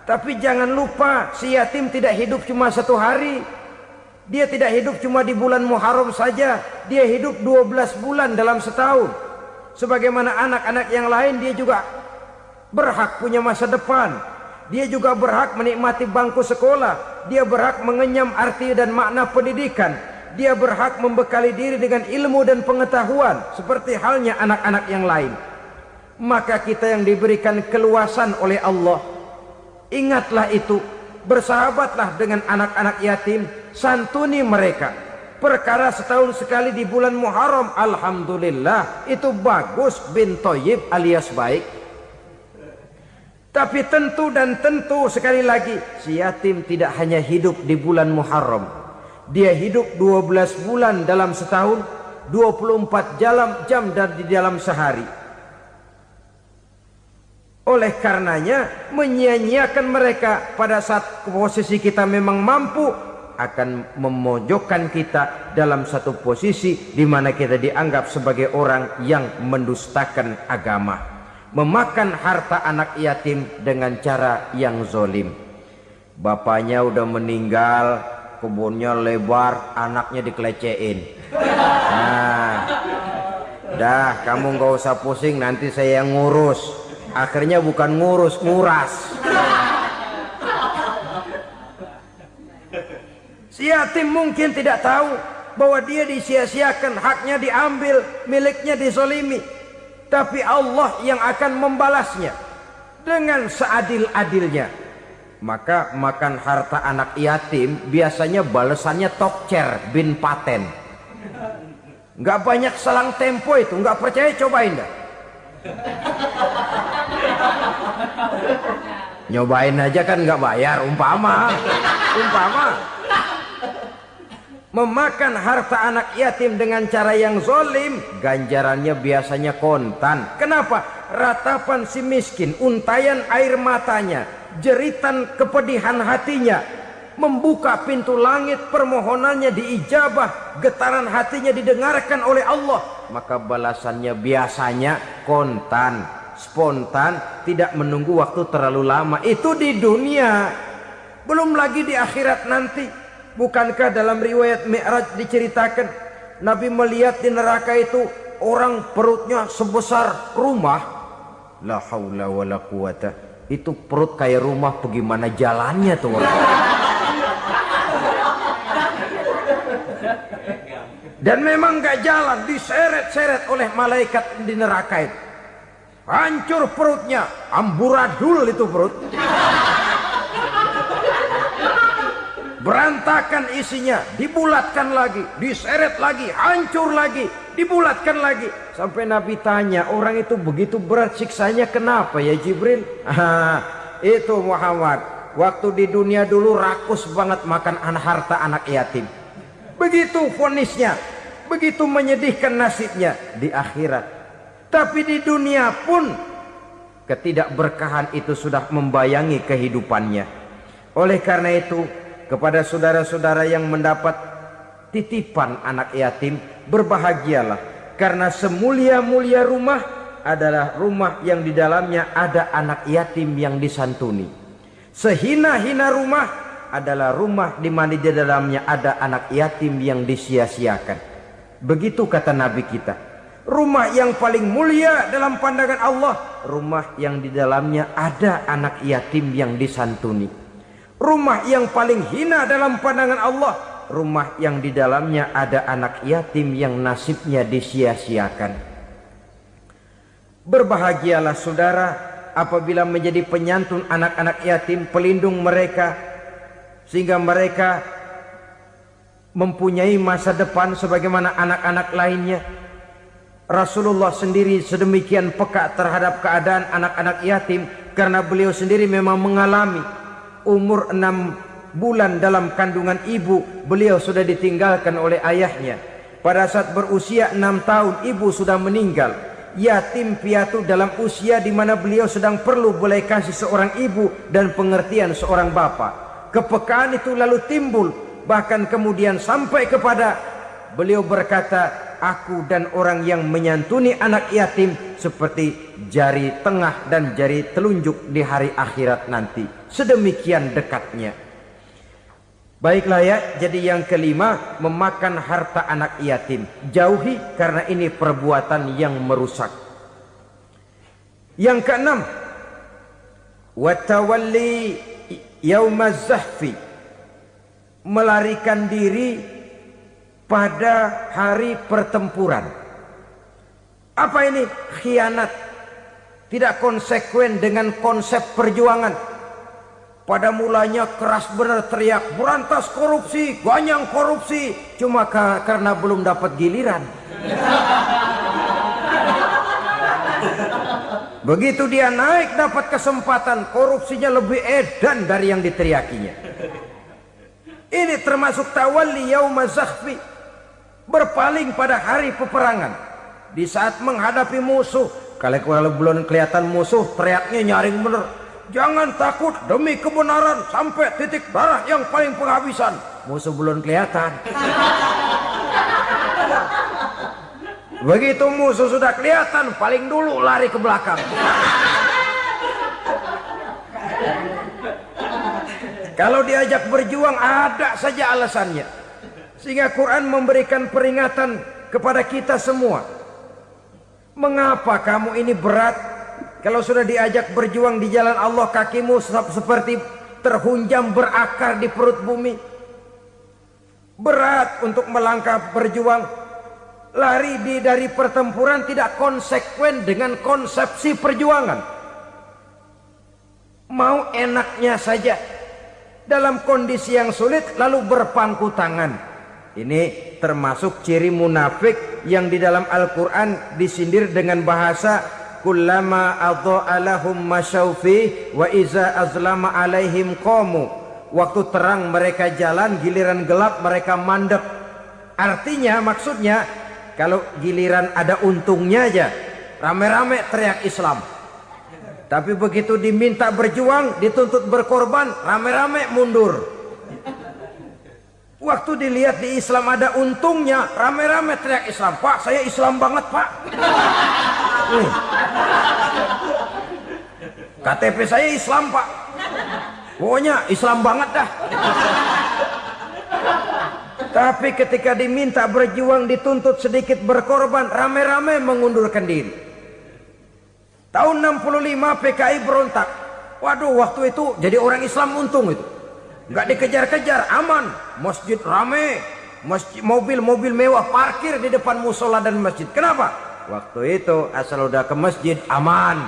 Tapi jangan lupa, si yatim tidak hidup cuma satu hari. Dia tidak hidup cuma di bulan Muharram saja. Dia hidup 12 bulan dalam setahun. Sebagaimana anak-anak yang lain, dia juga berhak punya masa depan. Dia juga berhak menikmati bangku sekolah. Dia berhak mengenyam arti dan makna pendidikan. Dia berhak membekali diri dengan ilmu dan pengetahuan, seperti halnya anak-anak yang lain. Maka kita yang diberikan keluasan oleh Allah, ingatlah itu. Bersahabatlah dengan anak-anak yatim, santuni mereka. Perkara setahun sekali di bulan Muharram, alhamdulillah, itu bagus, bin Thayyib alias baik. Tapi tentu dan tentu sekali lagi, si yatim tidak hanya hidup di bulan Muharram. Dia hidup 12 bulan dalam setahun, 24 jam di dalam sehari. Oleh karenanya, menyia-nyiakan mereka pada saat posisi kita memang mampu akan memojokkan kita dalam satu posisi di mana kita dianggap sebagai orang yang mendustakan agama, memakan harta anak yatim dengan cara yang zolim. Bapaknya udah meninggal, kebunnya lebar, anaknya dikelecehin. Nah, dah kamu nggak usah pusing, nanti saya yang ngurus. Akhirnya bukan ngurus, nguras. Si yatim mungkin tidak tahu bahwa dia disia-siakan, haknya diambil, miliknya dizolimi. Tapi Allah yang akan membalasnya dengan seadil-adilnya. Maka makan harta anak yatim biasanya balasannya tokcer bin paten. Nggak banyak selang tempo itu, nggak percaya cobain dah. Nyobain aja kan nggak bayar, umpama memakan harta anak yatim dengan cara yang zolim, ganjarannya biasanya kontan. Kenapa? Ratapan si miskin, untayan air matanya, jeritan kepedihan hatinya, membuka pintu langit, permohonannya diijabah, getaran hatinya didengarkan oleh Allah, maka balasannya biasanya kontan, spontan, tidak menunggu waktu terlalu lama. Itu di dunia, belum lagi di akhirat nanti. Bukankah dalam riwayat Mi'raj diceritakan Nabi melihat di neraka itu orang perutnya sebesar rumah. La haula wala quwata. Itu perut kayak rumah, bagaimana jalannya tuh orang? Dan memang gak jalan, diseret-seret oleh malaikat di neraka itu. Hancur perutnya, amburadul itu perut. Berantakan isinya, dibulatkan lagi, diseret lagi, hancur lagi, dibulatkan lagi. Sampai Nabi tanya, orang itu begitu berat siksanya kenapa ya Jibril? Itu Muhammad, waktu di dunia dulu rakus banget makan harta anak yatim. Begitu vonisnya, begitu menyedihkan nasibnya di akhirat. Tapi di dunia pun ketidakberkahan itu sudah membayangi kehidupannya. Oleh karena itu, kepada saudara-saudara yang mendapat titipan anak yatim, berbahagialah, karena semulia-mulia rumah adalah rumah yang di dalamnya ada anak yatim yang disantuni. Sehina-hina rumah adalah rumah di mana di dalamnya ada anak yatim yang disia-siakan. Begitu kata Nabi kita. Rumah yang paling mulia dalam pandangan Allah, rumah yang di dalamnya ada anak yatim yang disantuni. Rumah yang paling hina dalam pandangan Allah, rumah yang di dalamnya ada anak yatim yang nasibnya disia-siakan. Berbahagialah saudara apabila menjadi penyantun anak-anak yatim, pelindung mereka, sehingga mereka mempunyai masa depan sebagaimana anak-anak lainnya. Rasulullah sendiri sedemikian peka terhadap keadaan anak-anak yatim karena beliau sendiri memang mengalami. Umur 6 bulan dalam kandungan ibu, beliau sudah ditinggalkan oleh ayahnya. Pada saat berusia 6 tahun, ibu sudah meninggal. Yatim piatu dalam usia di mana beliau sedang perlu belas kasih seorang ibu dan pengertian seorang bapa. Kepekaan itu lalu timbul, bahkan kemudian sampai kepada beliau berkata, aku dan orang yang menyantuni anak yatim seperti jari tengah dan jari telunjuk di hari akhirat nanti. Sedemikian dekatnya. Baiklah ya, jadi yang kelima, memakan harta anak yatim. Jauhi, karena ini perbuatan yang merusak. Yang keenam, watawalli yaumaz zahfi, melarikan diri pada hari pertempuran. Apa ini? Khianat. Tidak konsekuen dengan konsep perjuangan. Pada mulanya keras benar teriak, berantas korupsi, ganyang korupsi. Cuma karena belum dapat giliran. Begitu dia naik dapat kesempatan, korupsinya lebih edan dari yang diteriakinya. Ini termasuk tawalli yaumaz zahfi, berpaling pada hari peperangan. Di saat menghadapi musuh, kalau belum kelihatan musuh, teriaknya nyaring bener. Jangan takut demi kebenaran sampai titik darah yang paling penghabisan. Musuh belum kelihatan. Begitu musuh sudah kelihatan, paling dulu lari ke belakang. Kalau diajak berjuang ada saja alasannya. Sehingga Quran memberikan peringatan kepada kita semua. Mengapa kamu ini berat? Kalau sudah diajak berjuang di jalan Allah, kakimu seperti terhunjam berakar di perut bumi. Berat untuk melangkah berjuang. Lari dari pertempuran tidak konsekuen dengan konsepsi perjuangan. Mau enaknya saja. Dalam kondisi yang sulit lalu berpangku tangan. Ini termasuk ciri munafik yang di dalam Al-Quran disindir dengan bahasa kullama adha'a lahum masyaufi wa iza azlama alaihim qamu. Waktu terang mereka jalan, giliran gelap mereka mandek. Artinya, maksudnya kalau giliran ada untungnya aja rame-rame teriak Islam. Tapi begitu diminta berjuang, dituntut berkorban, rame-rame mundur. Waktu dilihat di Islam ada untungnya, rame-rame teriak Islam. Pak, saya Islam banget, Pak. KTP saya Islam, Pak. Pokoknya Islam banget dah. Tapi ketika diminta berjuang, dituntut sedikit berkorban, rame-rame mengundurkan diri. Tahun 65 PKI berontak. Waduh, waktu itu jadi orang Islam untung itu. Nggak dikejar-kejar, aman. Masjid rame, mobil-mobil mewah parkir di depan musola dan masjid. Kenapa? Waktu itu asal udah ke masjid aman.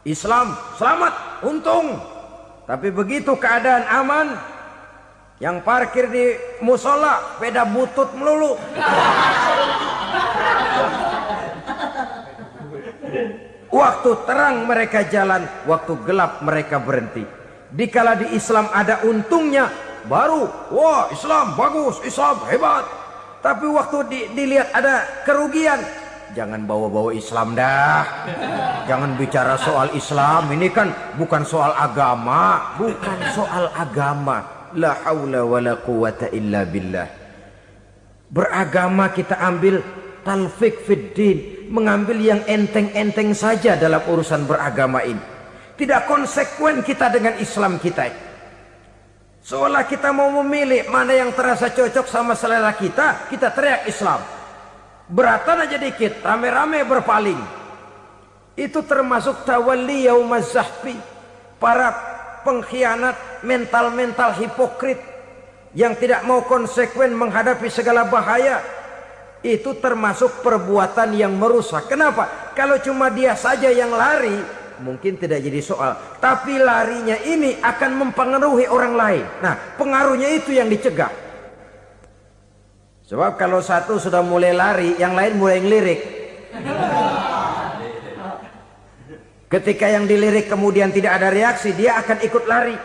Islam selamat, untung. Tapi begitu keadaan aman, yang parkir di musola sepeda butut melulu. Waktu terang mereka jalan, waktu gelap mereka berhenti. Dikala di Islam ada untungnya, baru wah Islam bagus, Islam hebat. Tapi waktu dilihat ada kerugian, jangan bawa-bawa Islam dah. Jangan bicara soal Islam, ini kan bukan soal agama. Bukan soal agama. La haula wala quwata illa billah. Beragama kita ambil talfik fid din, mengambil yang enteng-enteng saja dalam urusan beragama ini. Tidak konsekuen kita dengan Islam kita. Seolah kita mau memilih mana yang terasa cocok sama selera kita, kita teriak Islam. Beratan aja dikit, rame-rame berpaling. Itu termasuk tawalli yaumaz zahfi. Para pengkhianat, mental-mental hipokrit yang tidak mau konsekuen menghadapi segala bahaya. Itu termasuk perbuatan yang merusak. Kenapa? Kalau cuma dia saja yang lari, mungkin tidak jadi soal. Tapi larinya ini akan mempengaruhi orang lain. Nah, pengaruhnya itu yang dicegah. Sebab kalau satu sudah mulai lari, yang lain mulai ngelirik. Ketika yang dilirik kemudian tidak ada reaksi, dia akan ikut lari.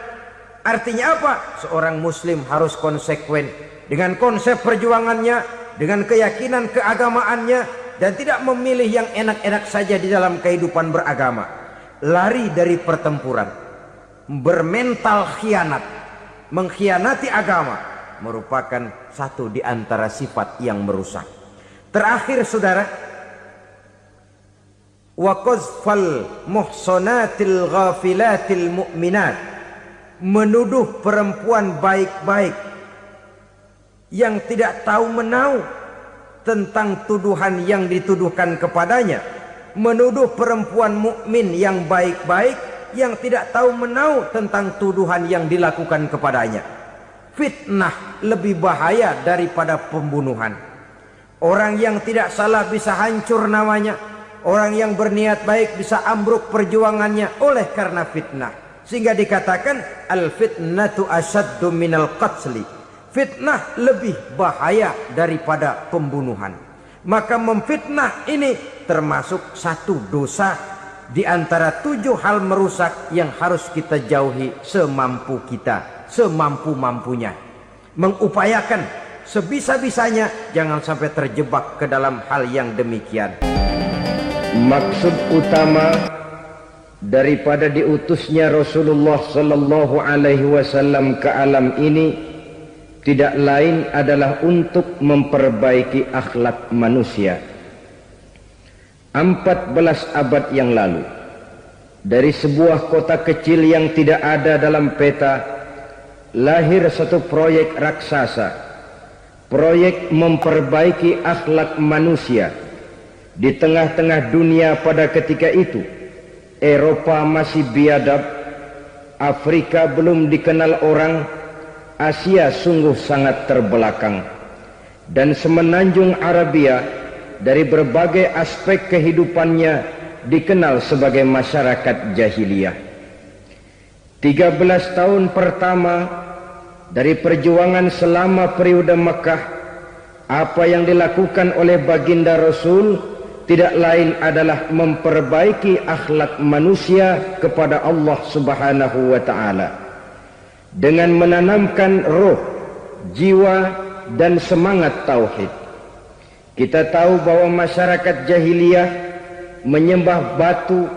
Artinya apa? Seorang muslim harus konsekuen dengan konsep perjuangannya, dengan keyakinan keagamaannya, dan tidak memilih yang enak-enak saja di dalam kehidupan beragama. Lari dari pertempuran, bermental khianat, mengkhianati agama, merupakan satu di antara sifat yang merusak. Terakhir saudara, wa qazfal muhsanatil ghafilatil mu'minat, menuduh perempuan baik-baik yang tidak tahu menau tentang tuduhan yang dituduhkan kepadanya, menuduh perempuan mukmin yang baik-baik yang tidak tahu menau tentang tuduhan yang dilakukan kepadanya. Fitnah lebih bahaya daripada pembunuhan. Orang yang tidak salah bisa hancur namanya, orang yang berniat baik bisa ambruk perjuangannya oleh karena fitnah. Sehingga dikatakan al-fitnatu asyaddu minal qatli. Fitnah lebih bahaya daripada pembunuhan. Maka memfitnah ini termasuk satu dosa di antara 7 hal merusak yang harus kita jauhi semampu kita, semampu-mampunya. Mengupayakan sebisa-bisanya jangan sampai terjebak ke dalam hal yang demikian. Maksud utama daripada diutusnya Rasulullah sallallahu alaihi wasallam ke alam ini tidak lain adalah untuk memperbaiki akhlak manusia. 14 abad yang lalu, dari sebuah kota kecil yang tidak ada dalam peta, lahir satu proyek raksasa, proyek memperbaiki akhlak manusia. Di tengah-tengah dunia pada ketika itu, Eropa masih biadab, Afrika belum dikenal orang, Asia sungguh sangat terbelakang, dan semenanjung Arabia dari berbagai aspek kehidupannya dikenal sebagai masyarakat jahiliyah. 13 tahun pertama dari perjuangan selama periode Mekah, apa yang dilakukan oleh baginda Rasul tidak lain adalah memperbaiki akhlak manusia kepada Allah Subhanahu wa ta'ala dengan menanamkan roh, jiwa, dan semangat tauhid. Kita tahu bahwa masyarakat jahiliyah menyembah batu,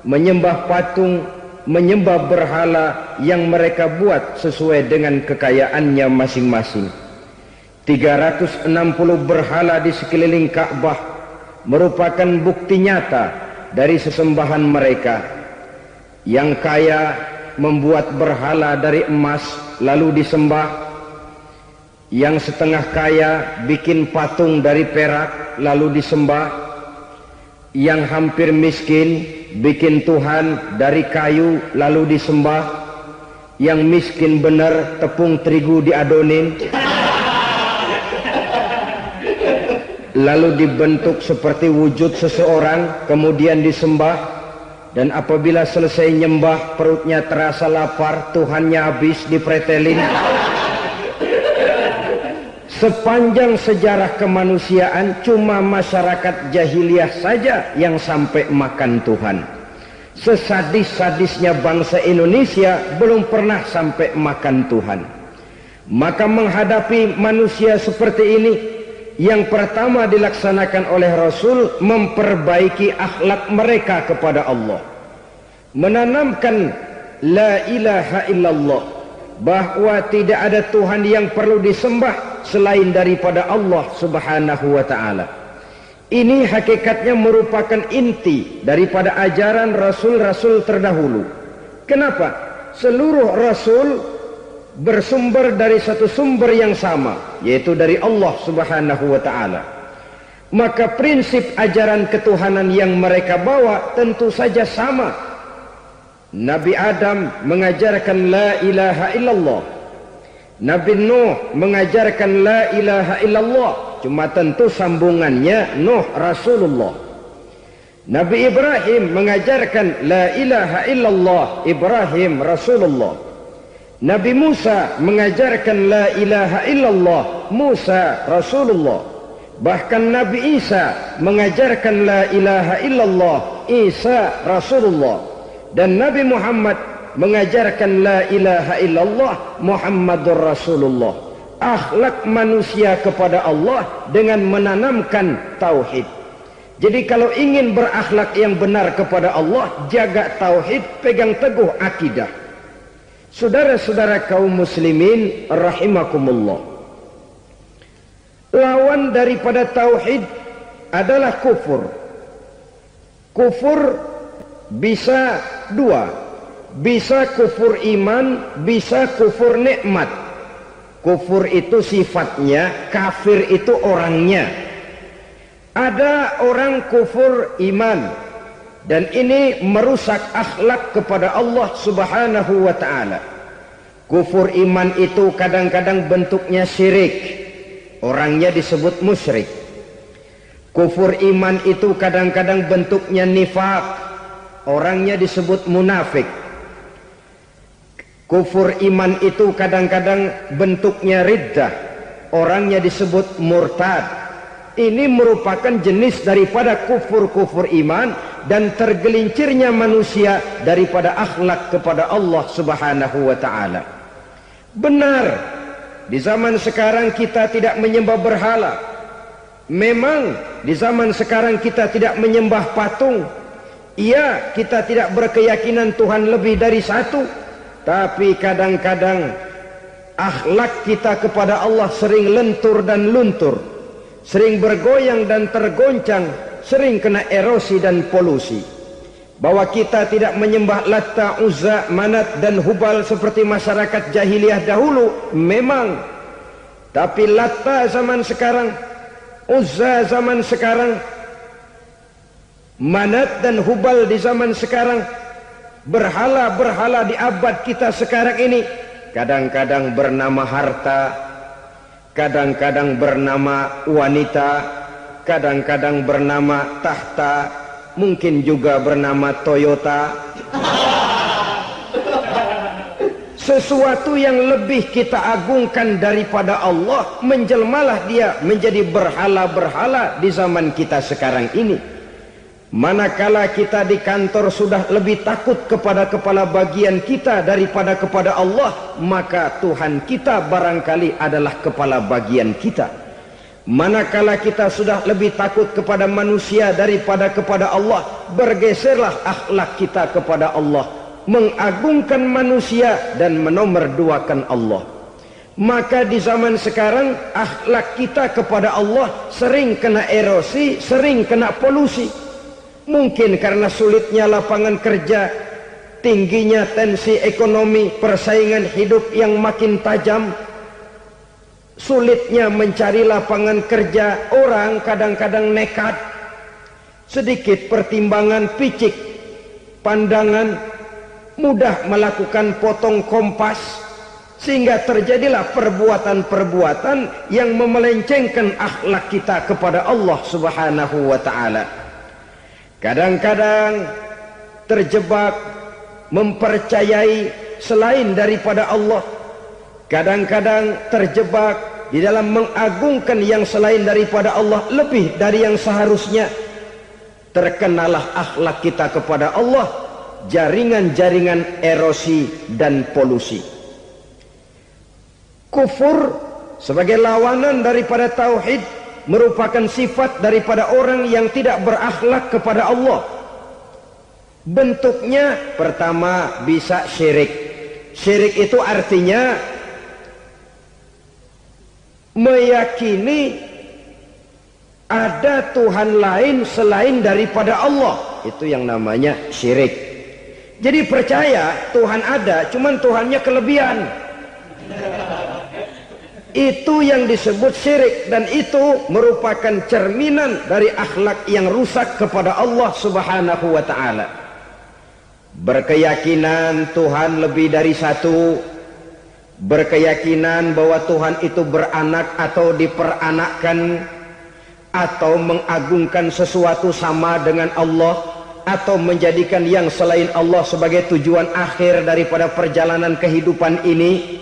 menyembah patung, menyembah berhala yang mereka buat sesuai dengan kekayaannya masing-masing. 360 berhala di sekeliling Ka'bah merupakan bukti nyata dari sesembahan mereka. Yang kaya membuat berhala dari emas lalu disembah. Yang setengah kaya bikin patung dari perak lalu disembah. Yang hampir miskin bikin Tuhan dari kayu lalu disembah. Yang miskin benar tepung terigu diadonin lalu dibentuk seperti wujud seseorang kemudian disembah. Dan apabila selesai nyembah perutnya terasa lapar, Tuhannya habis dipretelin. Sepanjang sejarah kemanusiaan cuma masyarakat jahiliyah saja yang sampai makan Tuhan. Sesadis-sadisnya bangsa Indonesia belum pernah sampai makan Tuhan. Maka menghadapi manusia seperti ini, yang pertama dilaksanakan oleh Rasul memperbaiki akhlak mereka kepada Allah, menanamkan la ilaha illallah, bahwa tidak ada Tuhan yang perlu disembah selain daripada Allah subhanahu wa ta'ala. Ini hakikatnya merupakan inti daripada ajaran Rasul-Rasul terdahulu. Kenapa? Seluruh Rasul bersumber dari satu sumber yang sama, yaitu dari Allah subhanahu wa ta'ala. Maka prinsip ajaran ketuhanan yang mereka bawa tentu saja sama. Nabi Adam mengajarkan la ilaha illallah, Nabi Nuh mengajarkan la ilaha illallah, cuma tentu sambungannya Nuh Rasulullah. Nabi Ibrahim mengajarkan la ilaha illallah, Ibrahim Rasulullah. Nabi Musa mengajarkan la ilaha illallah, Musa Rasulullah. Bahkan Nabi Isa mengajarkan la ilaha illallah, Isa Rasulullah. Dan Nabi Muhammad mengajarkan la ilaha illallah, Muhammadur Rasulullah. Akhlak manusia kepada Allah dengan menanamkan tauhid. Jadi kalau ingin berakhlak yang benar kepada Allah, jaga tauhid, pegang teguh akidah. Saudara-saudara kaum muslimin rahimakumullah, lawan daripada tauhid adalah kufur. Kufur bisa dua, bisa kufur iman, bisa kufur nikmat. Kufur itu sifatnya, kafir itu orangnya. Ada orang kufur iman, dan ini merusak akhlak kepada Allah subhanahu wa ta'ala. Kufur iman itu kadang-kadang bentuknya syirik, orangnya disebut musyrik. Kufur iman itu kadang-kadang bentuknya nifaq, orangnya disebut munafik. Kufur iman itu kadang-kadang bentuknya riddah, orangnya disebut murtad. Ini merupakan jenis daripada kufur-kufur iman dan tergelincirnya manusia daripada akhlak kepada Allah subhanahu wa ta'ala. Benar, di zaman sekarang kita tidak menyembah berhala. Memang di zaman sekarang kita tidak menyembah patung. Iya, kita tidak berkeyakinan Tuhan lebih dari satu. Tapi kadang-kadang akhlak kita kepada Allah sering lentur dan luntur, sering bergoyang dan tergoncang, sering kena erosi dan polusi. Bahwa kita tidak menyembah Latta, Uzza, Manat dan Hubal seperti masyarakat jahiliyah dahulu, memang. Tapi Latta zaman sekarang, Uzza zaman sekarang, Manat dan Hubal di zaman sekarang, berhala-berhala di abad kita sekarang ini, kadang-kadang bernama harta, kadang-kadang bernama wanita, kadang-kadang bernama tahta, mungkin juga bernama Toyota. Sesuatu yang lebih kita agungkan daripada Allah, menjelmalah dia menjadi berhala-berhala di zaman kita sekarang ini. Manakala kita di kantor sudah lebih takut kepada kepala bagian kita daripada kepada Allah, maka Tuhan kita barangkali adalah kepala bagian kita. Manakala kita sudah lebih takut kepada manusia daripada kepada Allah, bergeserlah akhlak kita kepada Allah, mengagungkan manusia dan menomorduakan Allah. Maka di zaman sekarang akhlak kita kepada Allah sering kena erosi, sering kena polusi. Mungkin karena sulitnya lapangan kerja, tingginya tensi ekonomi, persaingan hidup yang makin tajam, sulitnya mencari lapangan kerja, orang kadang-kadang nekat. Sedikit pertimbangan, picik pandangan, mudah melakukan potong kompas, sehingga terjadilah perbuatan-perbuatan yang memelencengkan akhlak kita kepada Allah Subhanahu wa ta'ala. Kadang-kadang terjebak mempercayai selain daripada Allah, kadang-kadang terjebak di dalam mengagungkan yang selain daripada Allah lebih dari yang seharusnya. Terkenalah akhlak kita kepada Allah jaringan-jaringan erosi dan polusi. Kufur sebagai lawanan daripada tauhid merupakan sifat daripada orang yang tidak berakhlak kepada Allah. Bentuknya pertama bisa syirik. Syirik itu artinya meyakini ada Tuhan lain selain daripada Allah. Itu yang namanya syirik. Jadi percaya Tuhan ada, cuman Tuhannya kelebihan. Itu yang disebut syirik, dan itu merupakan cerminan dari akhlak yang rusak kepada Allah Subhanahu wa ta'ala. Berkeyakinan Tuhan lebih dari satu, berkeyakinan bahwa Tuhan itu beranak atau diperanakkan, atau mengagungkan sesuatu sama dengan Allah, atau menjadikan yang selain Allah sebagai tujuan akhir daripada perjalanan kehidupan ini,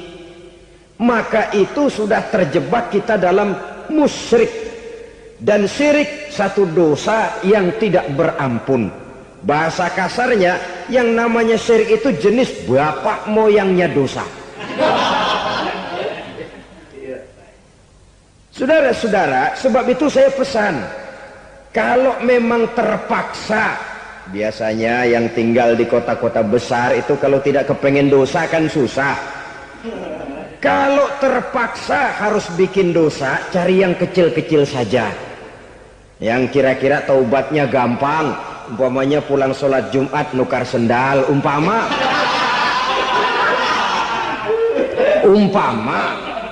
maka itu sudah terjebak kita dalam musyrik. Dan syirik satu dosa yang tidak berampun. Bahasa kasarnya, yang namanya syirik itu jenis bapak moyangnya dosa. Saudara-saudara, sebab itu saya pesan, kalau memang terpaksa, biasanya yang tinggal di kota-kota besar itu kalau tidak kepengen dosa kan susah. Kalau terpaksa harus bikin dosa, cari yang kecil-kecil saja, yang kira-kira taubatnya gampang. Umpamanya pulang sholat Jumat nukar sendal, umpama,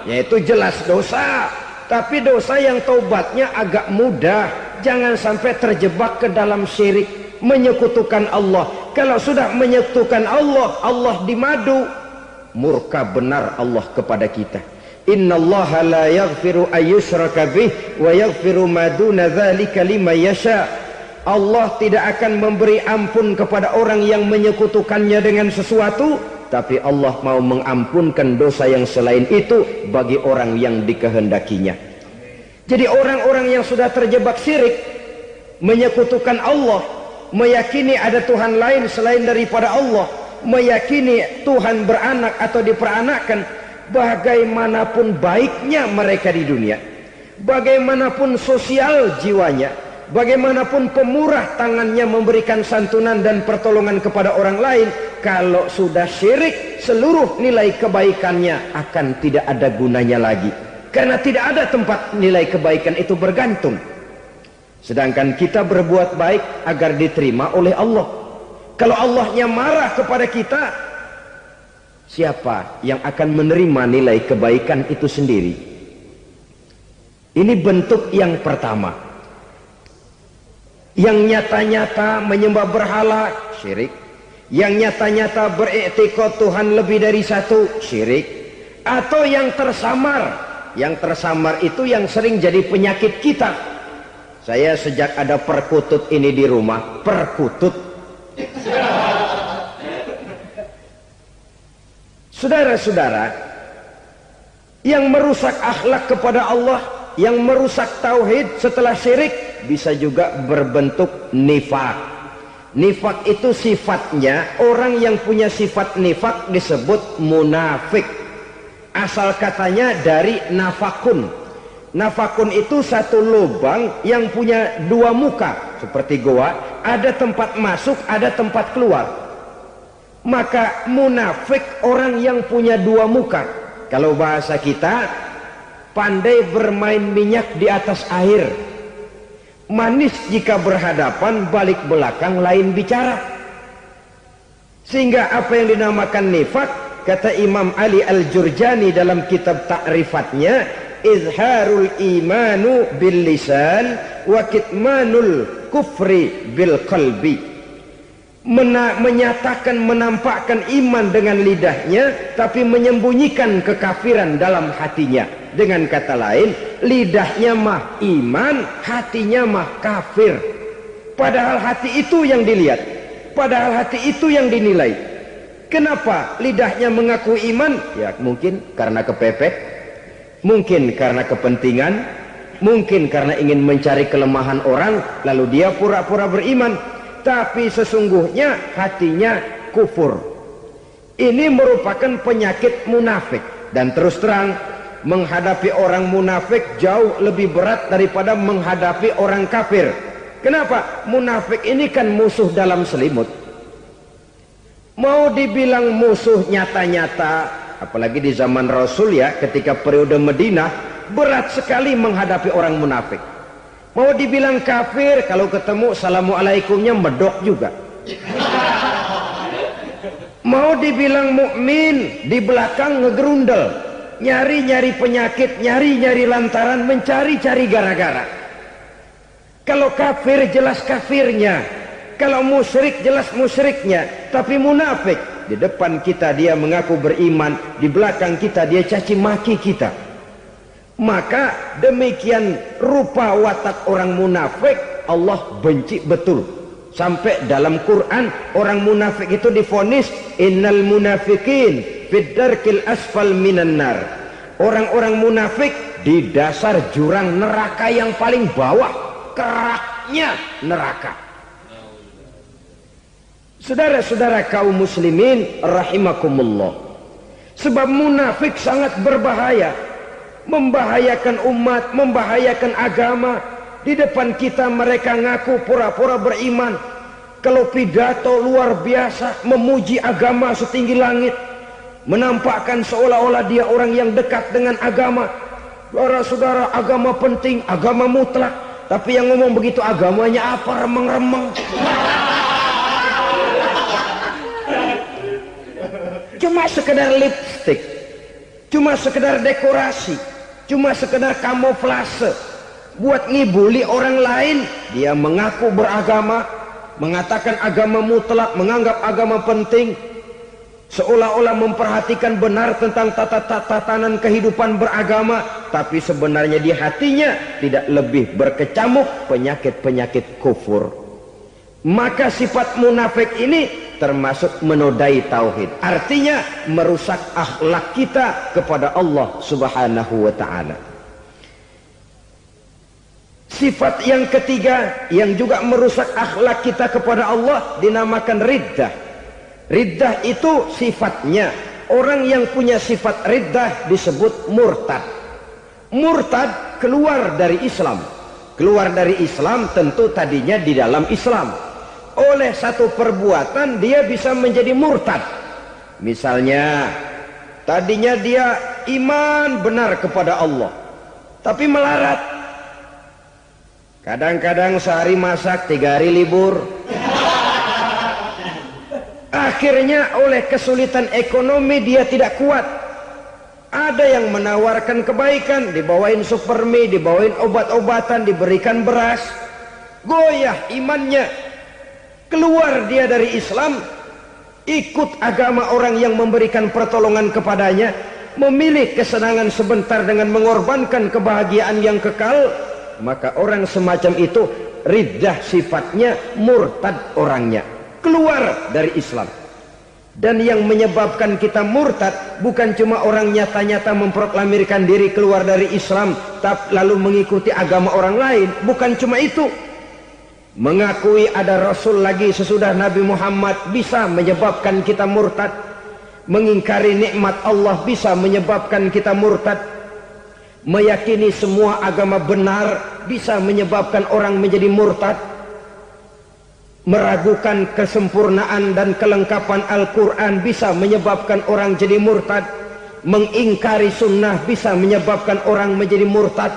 yaitu jelas dosa. Tapi dosa yang taubatnya agak mudah. Jangan sampai terjebak ke dalam syirik, menyekutukan Allah. Kalau sudah menyekutukan Allah, Allah dimadu, murka benar Allah kepada kita. Innallaha la yaghfiru ayyushraka bih wa yaghfiru ma duna dzalika liman yasha. Allah tidak akan memberi ampun kepada orang yang menyekutukannya dengan sesuatu, tapi Allah mau mengampunkan dosa yang selain itu bagi orang yang dikehendakinya. Jadi orang-orang yang sudah terjebak syirik, menyekutukan Allah, meyakini ada Tuhan lain selain daripada Allah, meyakini Tuhan beranak atau diperanakkan, bagaimanapun baiknya mereka di dunia, bagaimanapun sosial jiwanya, bagaimanapun pemurah tangannya memberikan santunan dan pertolongan kepada orang lain, kalau sudah syirik, seluruh nilai kebaikannya akan tidak ada gunanya lagi, karena tidak ada tempat nilai kebaikan itu bergantung. Sedangkan kita berbuat baik agar diterima oleh Allah. Kalau Allahnya marah kepada kita, siapa yang akan menerima nilai kebaikan itu sendiri? Ini bentuk yang pertama. Yang nyata-nyata menyembah berhala, syirik. Yang nyata-nyata beriktikad Tuhan lebih dari satu, syirik. Atau yang tersamar. Yang tersamar itu yang sering jadi penyakit kita. Saya sejak ada perkutut ini di rumah, perkutut. Saudara-saudara, yang merusak akhlak kepada Allah, yang merusak tauhid setelah syirik, bisa juga berbentuk nifak. Nifak itu sifatnya, orang yang punya sifat nifak disebut munafik. Asal katanya dari nafakun. Nafakun itu satu lubang yang punya dua muka seperti goa, ada tempat masuk, ada tempat keluar. Maka munafik orang yang punya dua muka. Kalau bahasa kita, pandai bermain minyak di atas air. Manis jika berhadapan, balik belakang lain bicara. Sehingga apa yang dinamakan nifak, kata Imam Ali Al-Jurjani dalam kitab ta'rifatnya, izharul imanu bil lisan wa kitmanul kufri bil qalbi. Menyatakan, menampakkan iman dengan lidahnya, tapi menyembunyikan kekafiran dalam hatinya. Dengan kata lain, lidahnya mah iman, hatinya mah kafir. Padahal hati itu yang dilihat, padahal hati itu yang dinilai. Kenapa lidahnya mengaku iman? Ya mungkin karena kepepet, mungkin karena kepentingan, mungkin karena ingin mencari kelemahan orang, lalu dia pura-pura beriman. Tapi sesungguhnya hatinya kufur. Ini merupakan penyakit munafik. Dan terus terang, menghadapi orang munafik jauh lebih berat daripada menghadapi orang kafir. Kenapa? Munafik ini kan musuh dalam selimut. Mau dibilang musuh nyata-nyata, apalagi di zaman Rasul ya, ketika periode Madinah, berat sekali menghadapi orang munafik. Mau dibilang kafir, kalau ketemu assalamualaikumnya medok juga. Mau dibilang mukmin, di belakang ngegerundel, nyari-nyari penyakit, nyari-nyari lantaran, mencari-cari gara-gara. Kalau kafir jelas kafirnya, kalau musyrik jelas musyriknya. Tapi munafik, di depan kita dia mengaku beriman, di belakang kita dia caci maki kita. Maka demikian rupa watak orang munafik Allah benci betul. Sampai dalam Quran orang munafik itu divonis innal munafikin fid darkil asfal minan nar. Orang-orang munafik di dasar jurang neraka yang paling bawah, keraknya neraka. Saudara-saudara kaum muslimin rahimakumullah. Sebab munafik sangat berbahaya. Membahayakan umat, membahayakan agama. Di depan kita mereka ngaku pura-pura beriman. Kalau pidato luar biasa, memuji agama setinggi langit, menampakkan seolah-olah dia orang yang dekat dengan agama. Saudara-saudara, agama penting, agama mutlak. Tapi yang ngomong begitu agamanya apa? Remeng-remeng. Cuma sekedar lipstick, cuma sekedar dekorasi, cuma sekedar kamuflase buat ngibuli orang lain. Dia mengaku beragama, mengatakan agama mutlak, menganggap agama penting, seolah-olah memperhatikan benar tentang tatanan kehidupan beragama, tapi sebenarnya di hatinya tidak lebih berkecamuk penyakit-penyakit kufur. Maka sifat munafik ini termasuk menodai tauhid. Artinya merusak akhlak kita kepada Allah Subhanahu wa ta'ala. Sifat yang ketiga yang juga merusak akhlak kita kepada Allah dinamakan riddah. Riddah itu sifatnya, orang yang punya sifat riddah disebut murtad. Murtad keluar dari Islam. Keluar dari Islam tentu tadinya di dalam Islam. Oleh satu perbuatan dia bisa menjadi murtad. Misalnya tadinya dia iman benar kepada Allah, tapi melarat. Kadang-kadang sehari masak, 3 hari libur. Akhirnya oleh kesulitan ekonomi dia tidak kuat. Ada yang menawarkan kebaikan, dibawain supermi, dibawain obat-obatan, diberikan beras. Goyah imannya. Keluar dia dari Islam, ikut agama orang yang memberikan pertolongan kepadanya, memilih kesenangan sebentar dengan mengorbankan kebahagiaan yang kekal. Maka orang semacam itu riddah sifatnya, murtad orangnya, keluar dari Islam. Dan yang menyebabkan kita murtad bukan cuma orang nyata-nyata memproklamirkan diri keluar dari Islam tapi lalu mengikuti agama orang lain. Bukan cuma itu. Mengakui ada Rasul lagi sesudah Nabi Muhammad bisa menyebabkan kita murtad. Mengingkari nikmat Allah bisa menyebabkan kita murtad. Meyakini semua agama benar bisa menyebabkan orang menjadi murtad. Meragukan kesempurnaan dan kelengkapan Al-Quran bisa menyebabkan orang jadi murtad. Mengingkari sunnah bisa menyebabkan orang menjadi murtad.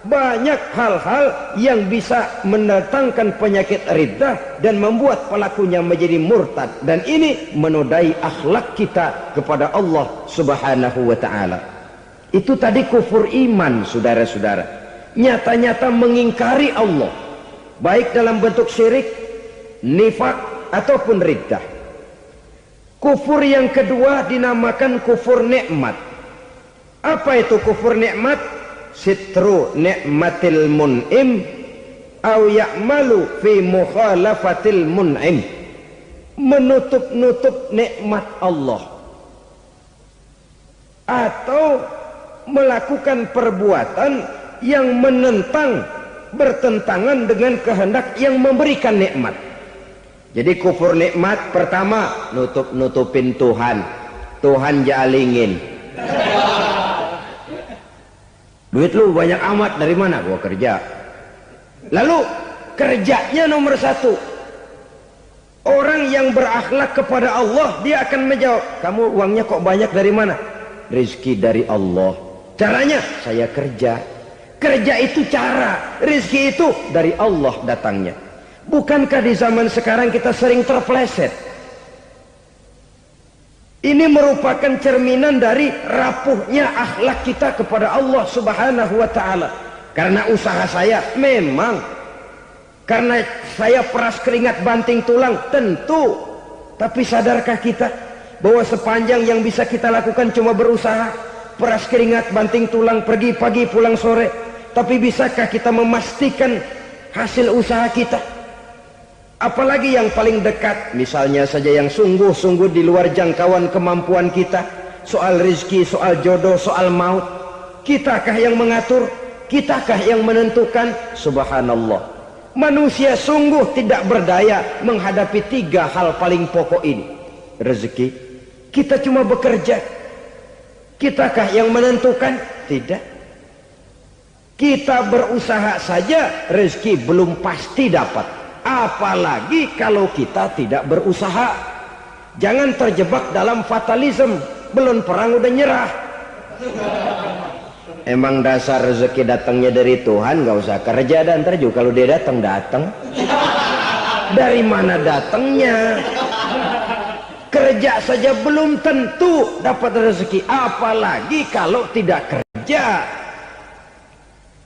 Banyak hal-hal yang bisa mendatangkan penyakit riddah dan membuat pelakunya menjadi murtad. Dan ini menodai akhlak kita kepada Allah Subhanahu wa ta'ala. Itu tadi kufur iman, saudara-saudara. Nyata-nyata mengingkari Allah, baik dalam bentuk syirik, nifak, ataupun riddah. Kufur yang kedua dinamakan kufur nikmat. Apa itu kufur nikmat? Sitru nikmatil mun'im au ya'malu fi mukhalafatil mun'im. Menutup-nutup nikmat Allah, atau melakukan perbuatan yang menentang, bertentangan dengan kehendak yang memberikan nikmat. Jadi kufur nikmat pertama, nutup-nutupin Tuhan. Tuhan jalingin. Duit lu banyak amat, dari mana? Gua kerja. Lalu kerjanya nomor satu. Orang yang berakhlak kepada Allah, dia akan menjawab, kamu uangnya kok banyak, dari mana? Rizki dari Allah. Caranya, saya kerja. Kerja itu cara, rizki itu dari Allah datangnya. Bukankah di zaman sekarang kita sering terpleset? Ini merupakan cerminan dari rapuhnya akhlak kita kepada Allah Subhanahu wa ta'ala. Karena usaha saya memang, karena saya peras keringat banting tulang, tentu. Tapi sadarkah kita bahwa sepanjang yang bisa kita lakukan cuma berusaha, peras keringat banting tulang, pergi pagi pulang sore? Tapi bisakah kita memastikan hasil usaha kita? Apalagi yang paling dekat, misalnya saja yang sungguh-sungguh di luar jangkauan kemampuan kita, soal rezeki, soal jodoh, soal maut. Kitakah yang mengatur? Kitakah yang menentukan? Subhanallah, manusia sungguh tidak berdaya menghadapi tiga hal paling pokok ini. Rezeki, kita cuma bekerja. Kitakah yang menentukan? Tidak. Kita berusaha saja, rezeki belum pasti dapat. Apalagi kalau kita tidak berusaha. Jangan terjebak dalam fatalisme. Belum perang udah nyerah. Emang dasar rezeki datangnya dari Tuhan, gak usah kerja, dan ntar juga kalau dia datang. Dari mana datangnya? Kerja saja belum tentu dapat rezeki, apalagi kalau tidak kerja.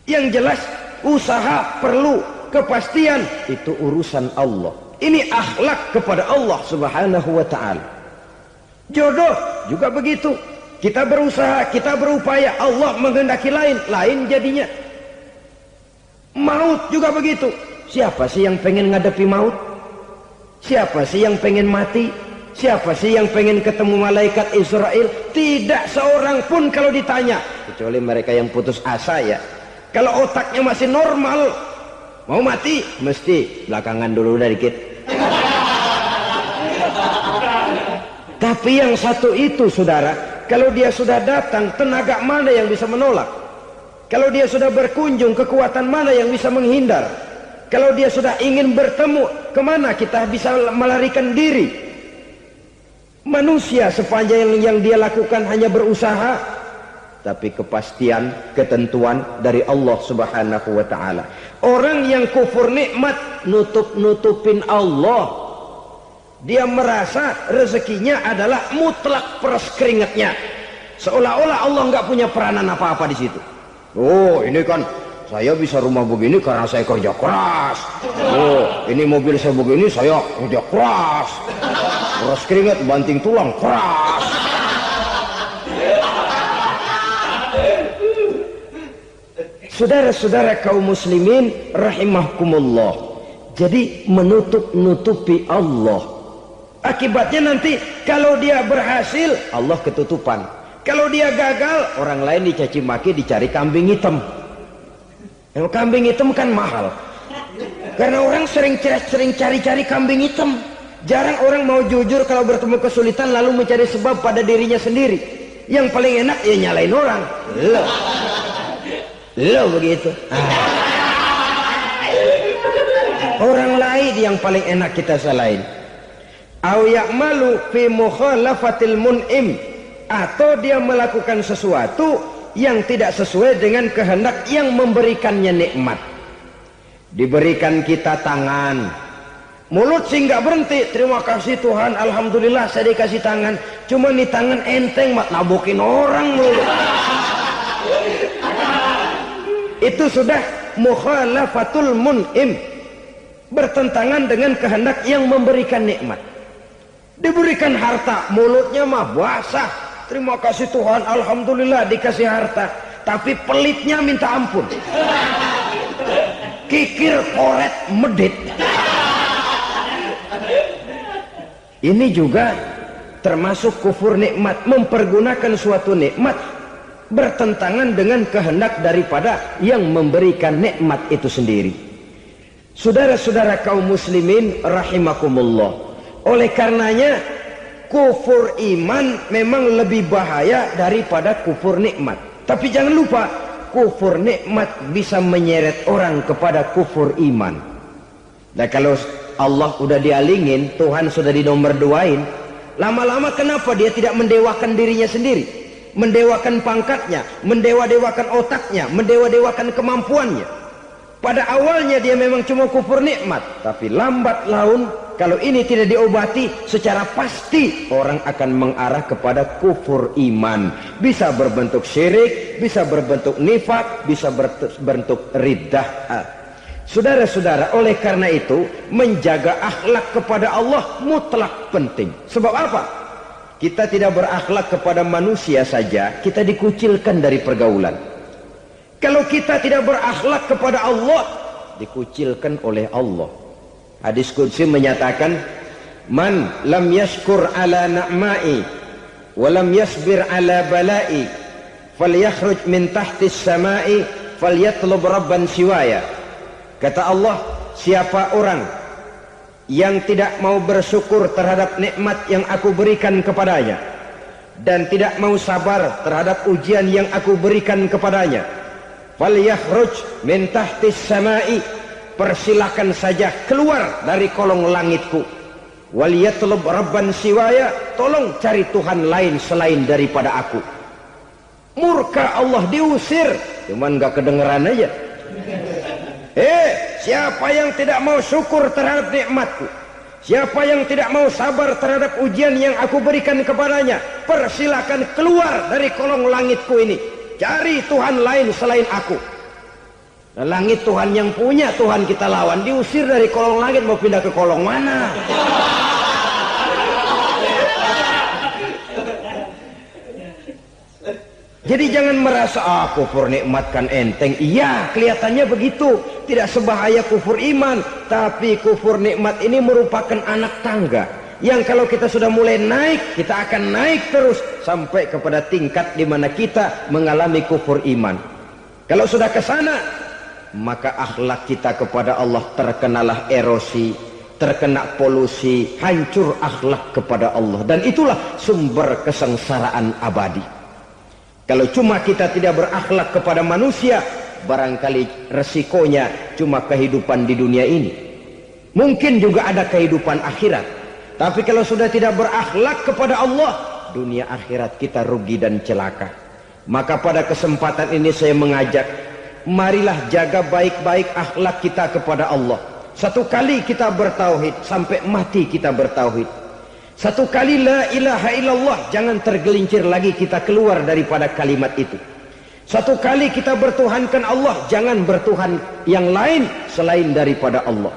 Yang jelas usaha perlu. Kepastian itu urusan Allah. Ini akhlak kepada Allah Subhanahu wa ta'ala. Jodoh juga begitu. Kita berusaha, kita berupaya, Allah menghendaki lain jadinya. Maut juga begitu. Siapa sih yang pengen ngadepi maut? Siapa sih yang pengen mati? Siapa sih yang pengen ketemu malaikat Israel? Tidak seorang pun kalau ditanya, kecuali mereka yang putus asa ya. Kalau otaknya masih normal, mau mati mesti belakangan dulu udah dikit. Tapi yang satu itu, saudara, kalau dia sudah datang, tenaga mana yang bisa menolak? Kalau dia sudah berkunjung, kekuatan mana yang bisa menghindar? Kalau dia sudah ingin bertemu, kemana kita bisa melarikan diri? Manusia sepanjang yang dia lakukan hanya berusaha. Tapi kepastian, ketentuan dari Allah Subhanahu wa ta'ala. Orang yang kufur nikmat, nutup-nutupin Allah. Dia merasa rezekinya adalah mutlak peras keringatnya. Seolah-olah Allah nggak punya peranan apa-apa di situ. Oh, ini kan saya bisa rumah begini karena saya kerja keras. Oh, ini mobil saya begini, saya kerja keras. Peras keringat, banting tulang, keras. Saudara-saudara kaum muslimin rahimahkumullah. Jadi menutup-nutupi Allah. Akibatnya nanti kalau dia berhasil, Allah ketutupan. Kalau dia gagal, orang lain dicaci maki, dicari kambing hitam. Yang kambing hitam kan mahal. Karena orang sering cari-cari kambing hitam. Jarang orang mau jujur kalau bertemu kesulitan lalu mencari sebab pada dirinya sendiri. Yang paling enak ya nyalain orang. Loh. Lo begitu. Orang lain yang paling enak kita salahin. Au ya'malu fi mukhalafatil mun'im, atau dia melakukan sesuatu yang tidak sesuai dengan kehendak yang memberikannya nikmat. Diberikan kita tangan, mulut sih nggak berhenti, terima kasih Tuhan, alhamdulillah saya dikasih tangan. Cuma nih tangan enteng mat nabokin orang mulu. Itu sudah mukhalafatul mun'im, bertentangan dengan kehendak yang memberikan nikmat. Diberikan harta, mulutnya mah basah, terima kasih Tuhan, alhamdulillah dikasih harta, tapi pelitnya minta ampun, kikir koret medit. Ini juga termasuk kufur nikmat, mempergunakan suatu nikmat bertentangan dengan kehendak daripada yang memberikan nikmat itu sendiri. Saudara-saudara kaum muslimin rahimakumullah, oleh karenanya kufur iman memang lebih bahaya daripada kufur nikmat. Tapi jangan lupa, kufur nikmat bisa menyeret orang kepada kufur iman. Dan kalau Allah udah dialingin, Tuhan sudah dinomor duain, lama-lama kenapa dia tidak mendewakan dirinya sendiri, mendewakan pangkatnya, mendewa-dewakan otaknya, mendewa-dewakan kemampuannya? Pada awalnya dia memang cuma kufur nikmat, tapi lambat laun kalau ini tidak diobati, secara pasti orang akan mengarah kepada kufur iman. Bisa berbentuk syirik, bisa berbentuk nifak, bisa berbentuk riddah. Saudara-saudara, oleh karena itu menjaga akhlak kepada Allah mutlak penting. Sebab apa? Kita tidak berakhlak kepada manusia saja, kita dikucilkan dari pergaulan. Kalau kita tidak berakhlak kepada Allah, dikucilkan oleh Allah. Hadis qudsi menyatakan, man lam yashkur ala na'ma'i wa lam yasbir ala bala'i falyakhruj min tahtis sama'i falyatlub rabban siwaya. Kata Allah, siapa orang yang tidak mau bersyukur terhadap nikmat yang aku berikan kepadanya dan tidak mau sabar terhadap ujian yang aku berikan kepadanya, falyakhruj min tahtis sama'i, persilakan saja keluar dari kolong langitku, waliyatlub rabban siwaya, tolong cari Tuhan lain selain daripada aku. Murka Allah, diusir, cuman gak kedengeran aja. Siapa yang tidak mau syukur terhadap nikmatku, siapa yang tidak mau sabar terhadap ujian yang aku berikan kepadanya, persilakan keluar dari kolong langitku ini, cari Tuhan lain selain aku. Nah, langit Tuhan yang punya, Tuhan kita lawan, diusir dari kolong langit, mau pindah ke kolong mana? Jadi jangan merasa kufur nikmat kan enteng. Iya, kelihatannya begitu, tidak sebahaya kufur iman. Tapi kufur nikmat ini merupakan anak tangga yang kalau kita sudah mulai naik, kita akan naik terus sampai kepada tingkat di mana kita mengalami kufur iman. Kalau sudah ke sana, maka akhlak kita kepada Allah terkenalah erosi, terkena polusi, hancur akhlak kepada Allah, dan itulah sumber kesengsaraan abadi. Kalau cuma kita tidak berakhlak kepada manusia, barangkali resikonya cuma kehidupan di dunia ini. Mungkin juga ada kehidupan akhirat. Tapi kalau sudah tidak berakhlak kepada Allah, dunia akhirat kita rugi dan celaka. Maka pada kesempatan ini saya mengajak, marilah jaga baik-baik akhlak kita kepada Allah. Satu kali kita bertauhid, sampai mati kita bertauhid. Satu kali la ilaha illallah, jangan tergelincir lagi kita keluar daripada kalimat itu. Satu kali kita bertuhankan Allah, jangan bertuhan yang lain selain daripada Allah.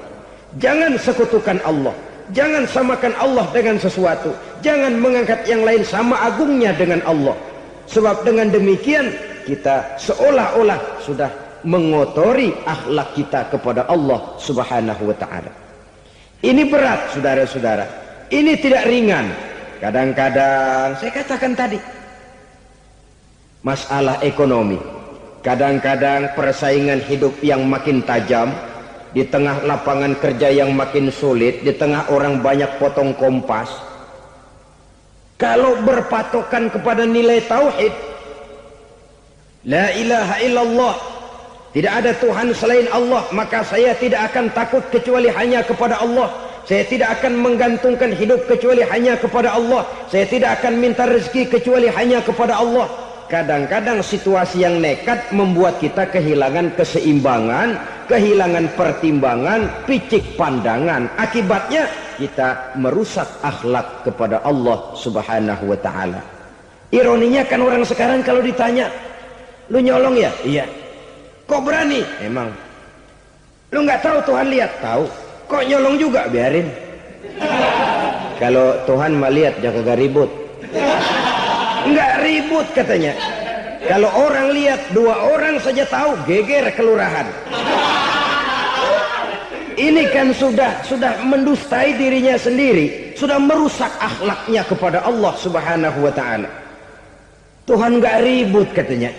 Jangan sekutukan Allah, jangan samakan Allah dengan sesuatu, jangan mengangkat yang lain sama agungnya dengan Allah. Sebab dengan demikian kita seolah-olah sudah mengotori akhlak kita kepada Allah subhanahu wa ta'ala. Ini berat, saudara-saudara. Ini tidak ringan. Kadang-kadang saya katakan tadi, masalah ekonomi, kadang-kadang persaingan hidup yang makin tajam, di tengah lapangan kerja yang makin sulit, di tengah orang banyak potong kompas. Kalau berpatokan kepada nilai tauhid, la ilaha illallah, Tidak ada Tuhan selain Allah, maka saya tidak akan takut kecuali hanya kepada Allah. Saya tidak akan menggantungkan hidup kecuali hanya kepada Allah. Saya tidak akan minta rezeki kecuali hanya kepada Allah. Kadang-kadang situasi yang nekat membuat kita kehilangan keseimbangan, kehilangan pertimbangan, picik pandangan. Akibatnya kita merusak akhlak kepada Allah Subhanahu wa taala. Ironinya kan orang sekarang kalau ditanya, "Lu nyolong ya?" "Iya." "Kok berani?" "Emang." "Lu nggak tahu Tuhan lihat?" "Tahu." "Kok nyolong juga?" "Biarin." Kalau Tuhan mah lihat jangan kagak ribut. Nggak ribut katanya. Kalau orang lihat, 2 orang saja tahu, geger kelurahan. Ini kan sudah mendustai dirinya sendiri, sudah merusak akhlaknya kepada Allah Subhanahu wa taala. Tuhan nggak ribut katanya.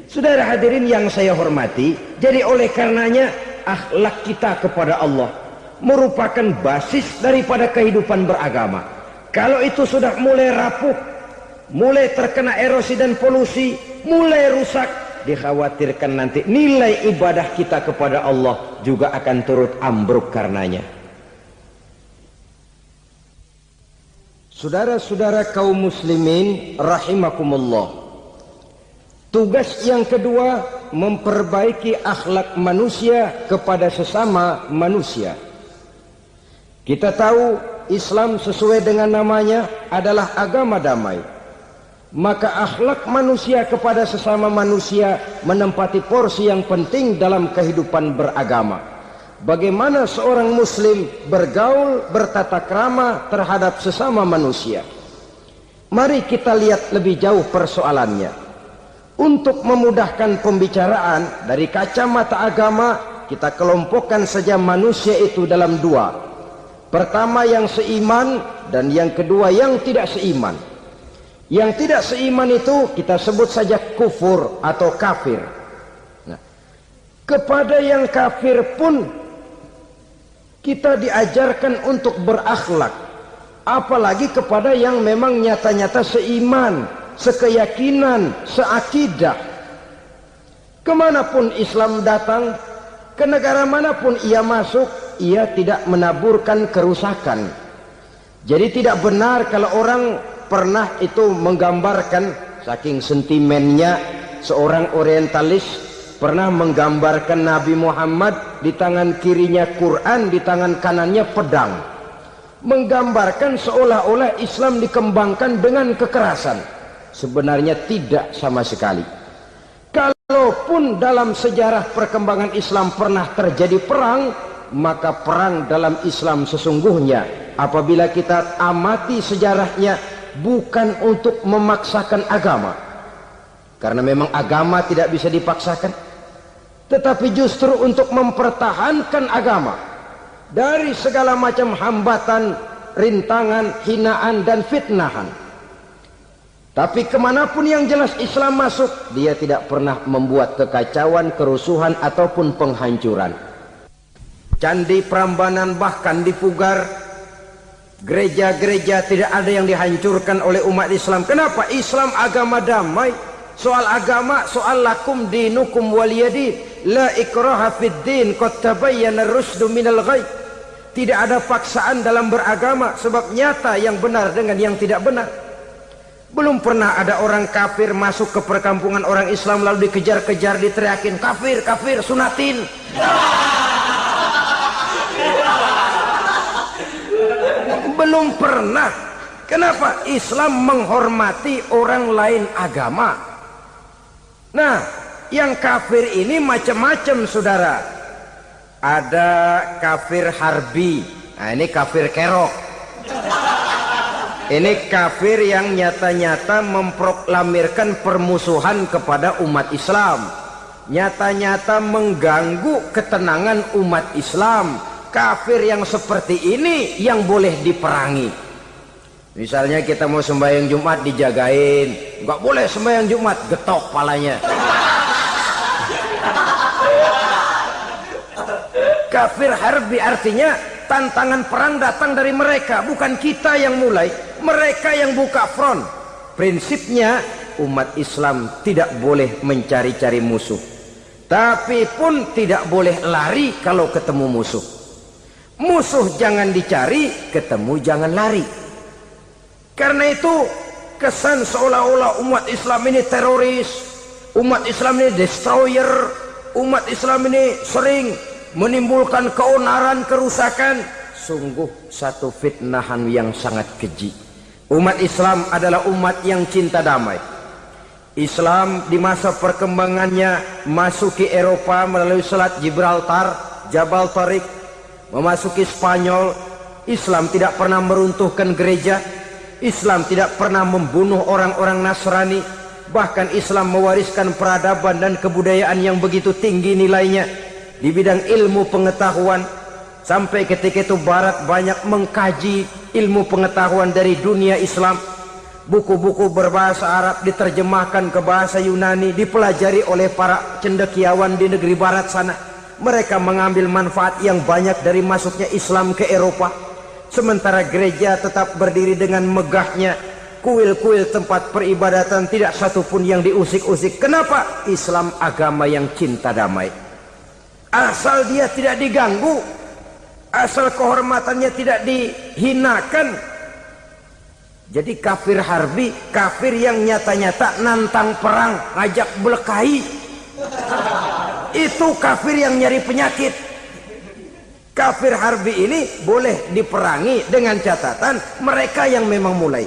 Saudara hadirin yang saya hormati, jadi oleh karenanya akhlak kita kepada Allah merupakan basis daripada kehidupan beragama. Kalau itu sudah mulai rapuh, mulai terkena erosi dan polusi, mulai rusak, dikhawatirkan nanti nilai ibadah kita kepada Allah juga akan turut ambruk karenanya. Saudara-saudara kaum muslimin rahimakumullah, tugas yang kedua memperbaiki akhlak manusia kepada sesama manusia. Kita tahu Islam sesuai dengan namanya adalah agama damai. Maka akhlak manusia kepada sesama manusia menempati porsi yang penting dalam kehidupan beragama. Bagaimana seorang muslim bergaul, bertata krama terhadap sesama manusia. Mari kita lihat lebih jauh persoalannya. Untuk memudahkan pembicaraan dari kacamata agama, kita kelompokkan saja manusia itu dalam 2. Pertama yang seiman dan yang kedua yang tidak seiman. Yang tidak seiman itu kita sebut saja kufur atau kafir. Nah, kepada yang kafir pun kita diajarkan untuk berakhlak, apalagi kepada yang memang nyata-nyata seiman, sekeyakinan, seakidah. Kemanapun Islam datang, ke negara manapun ia masuk, ia tidak menaburkan kerusakan. Jadi tidak benar kalau orang pernah itu menggambarkan, saking sentimennya seorang orientalis pernah menggambarkan Nabi Muhammad di tangan kirinya Quran, di tangan kanannya pedang, menggambarkan seolah-olah Islam dikembangkan dengan kekerasan. Sebenarnya tidak sama sekali. Kalaupun dalam sejarah perkembangan Islam pernah terjadi perang, maka perang dalam Islam sesungguhnya apabila kita amati sejarahnya bukan untuk memaksakan agama, karena memang agama tidak bisa dipaksakan, tetapi justru untuk mempertahankan agama dari segala macam hambatan, rintangan, hinaan dan fitnahan. Tapi kemanapun yang jelas Islam masuk, dia tidak pernah membuat kekacauan, kerusuhan ataupun penghancuran. Candi Prambanan bahkan dipugar, gereja-gereja tidak ada yang dihancurkan oleh umat Islam. Kenapa? Islam agama damai. Soal agama, soal lakum dinukum waliyadin, la ikraha fid din, qad tabayyana ar-rusdu minal ghayy. Tidak ada paksaan dalam beragama, sebab nyata yang benar dengan yang tidak benar. Belum pernah ada orang kafir masuk ke perkampungan orang Islam lalu dikejar-kejar, diteriakin kafir, kafir, sunatin. Belum pernah. Kenapa? Islam menghormati orang lain agama. Nah, yang kafir ini macam-macam saudara. Ada kafir harbi. Nah, ini kafir kerok. Ini kafir yang nyata-nyata memproklamirkan permusuhan kepada umat Islam, nyata-nyata mengganggu ketenangan umat Islam. Kafir yang seperti ini yang boleh diperangi. Misalnya kita mau sembahyang Jumat dijagain, nggak boleh sembahyang Jumat, getok palanya. Kafir harbi artinya tantangan perang datang dari mereka, bukan kita yang mulai, mereka yang buka front. Prinsipnya umat Islam tidak boleh mencari-cari musuh. Tapi pun tidak boleh lari kalau ketemu musuh. Musuh jangan dicari, ketemu jangan lari. Karena itu kesan seolah-olah umat Islam ini teroris, umat Islam ini destroyer, umat Islam ini sering menimbulkan keonaran, kerusakan. Sungguh satu fitnahan yang sangat keji. Umat Islam adalah umat yang cinta damai. Islam di masa perkembangannya masuki Eropa melalui Selat Gibraltar, Jabal Tariq, memasuki Spanyol. Islam tidak pernah meruntuhkan gereja. Islam tidak pernah membunuh orang-orang Nasrani. Bahkan Islam mewariskan peradaban dan kebudayaan yang begitu tinggi nilainya di bidang ilmu pengetahuan. Sampai ketika itu Barat banyak mengkaji ilmu pengetahuan dari dunia Islam. Buku-buku berbahasa Arab diterjemahkan ke bahasa Yunani, dipelajari oleh para cendekiawan di negeri Barat sana. Mereka mengambil manfaat yang banyak dari masuknya Islam ke Eropa. Sementara gereja tetap berdiri dengan megahnya. Kuil-kuil tempat peribadatan tidak satupun yang diusik-usik. Kenapa? Islam agama yang cinta damai. Asal dia tidak diganggu, asal kehormatannya tidak dihinakan. Jadi kafir harbi, kafir yang nyata-nyata nantang perang, ngajak berkelahi. Itu kafir yang nyari penyakit. Kafir harbi ini boleh diperangi dengan catatan mereka yang memang mulai.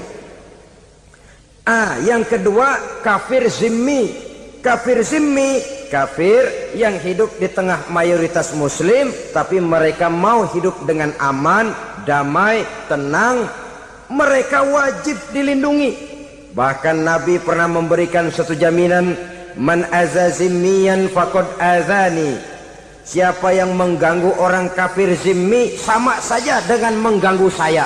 Yang kedua kafir zimmi. Kafir zimmi, kafir yang hidup di tengah mayoritas muslim, tapi mereka mau hidup dengan aman, damai, tenang. Mereka wajib dilindungi. Bahkan Nabi pernah memberikan satu jaminan, man azazimmiyan faqad azani. Siapa yang mengganggu orang kafir zimmi sama saja dengan mengganggu saya.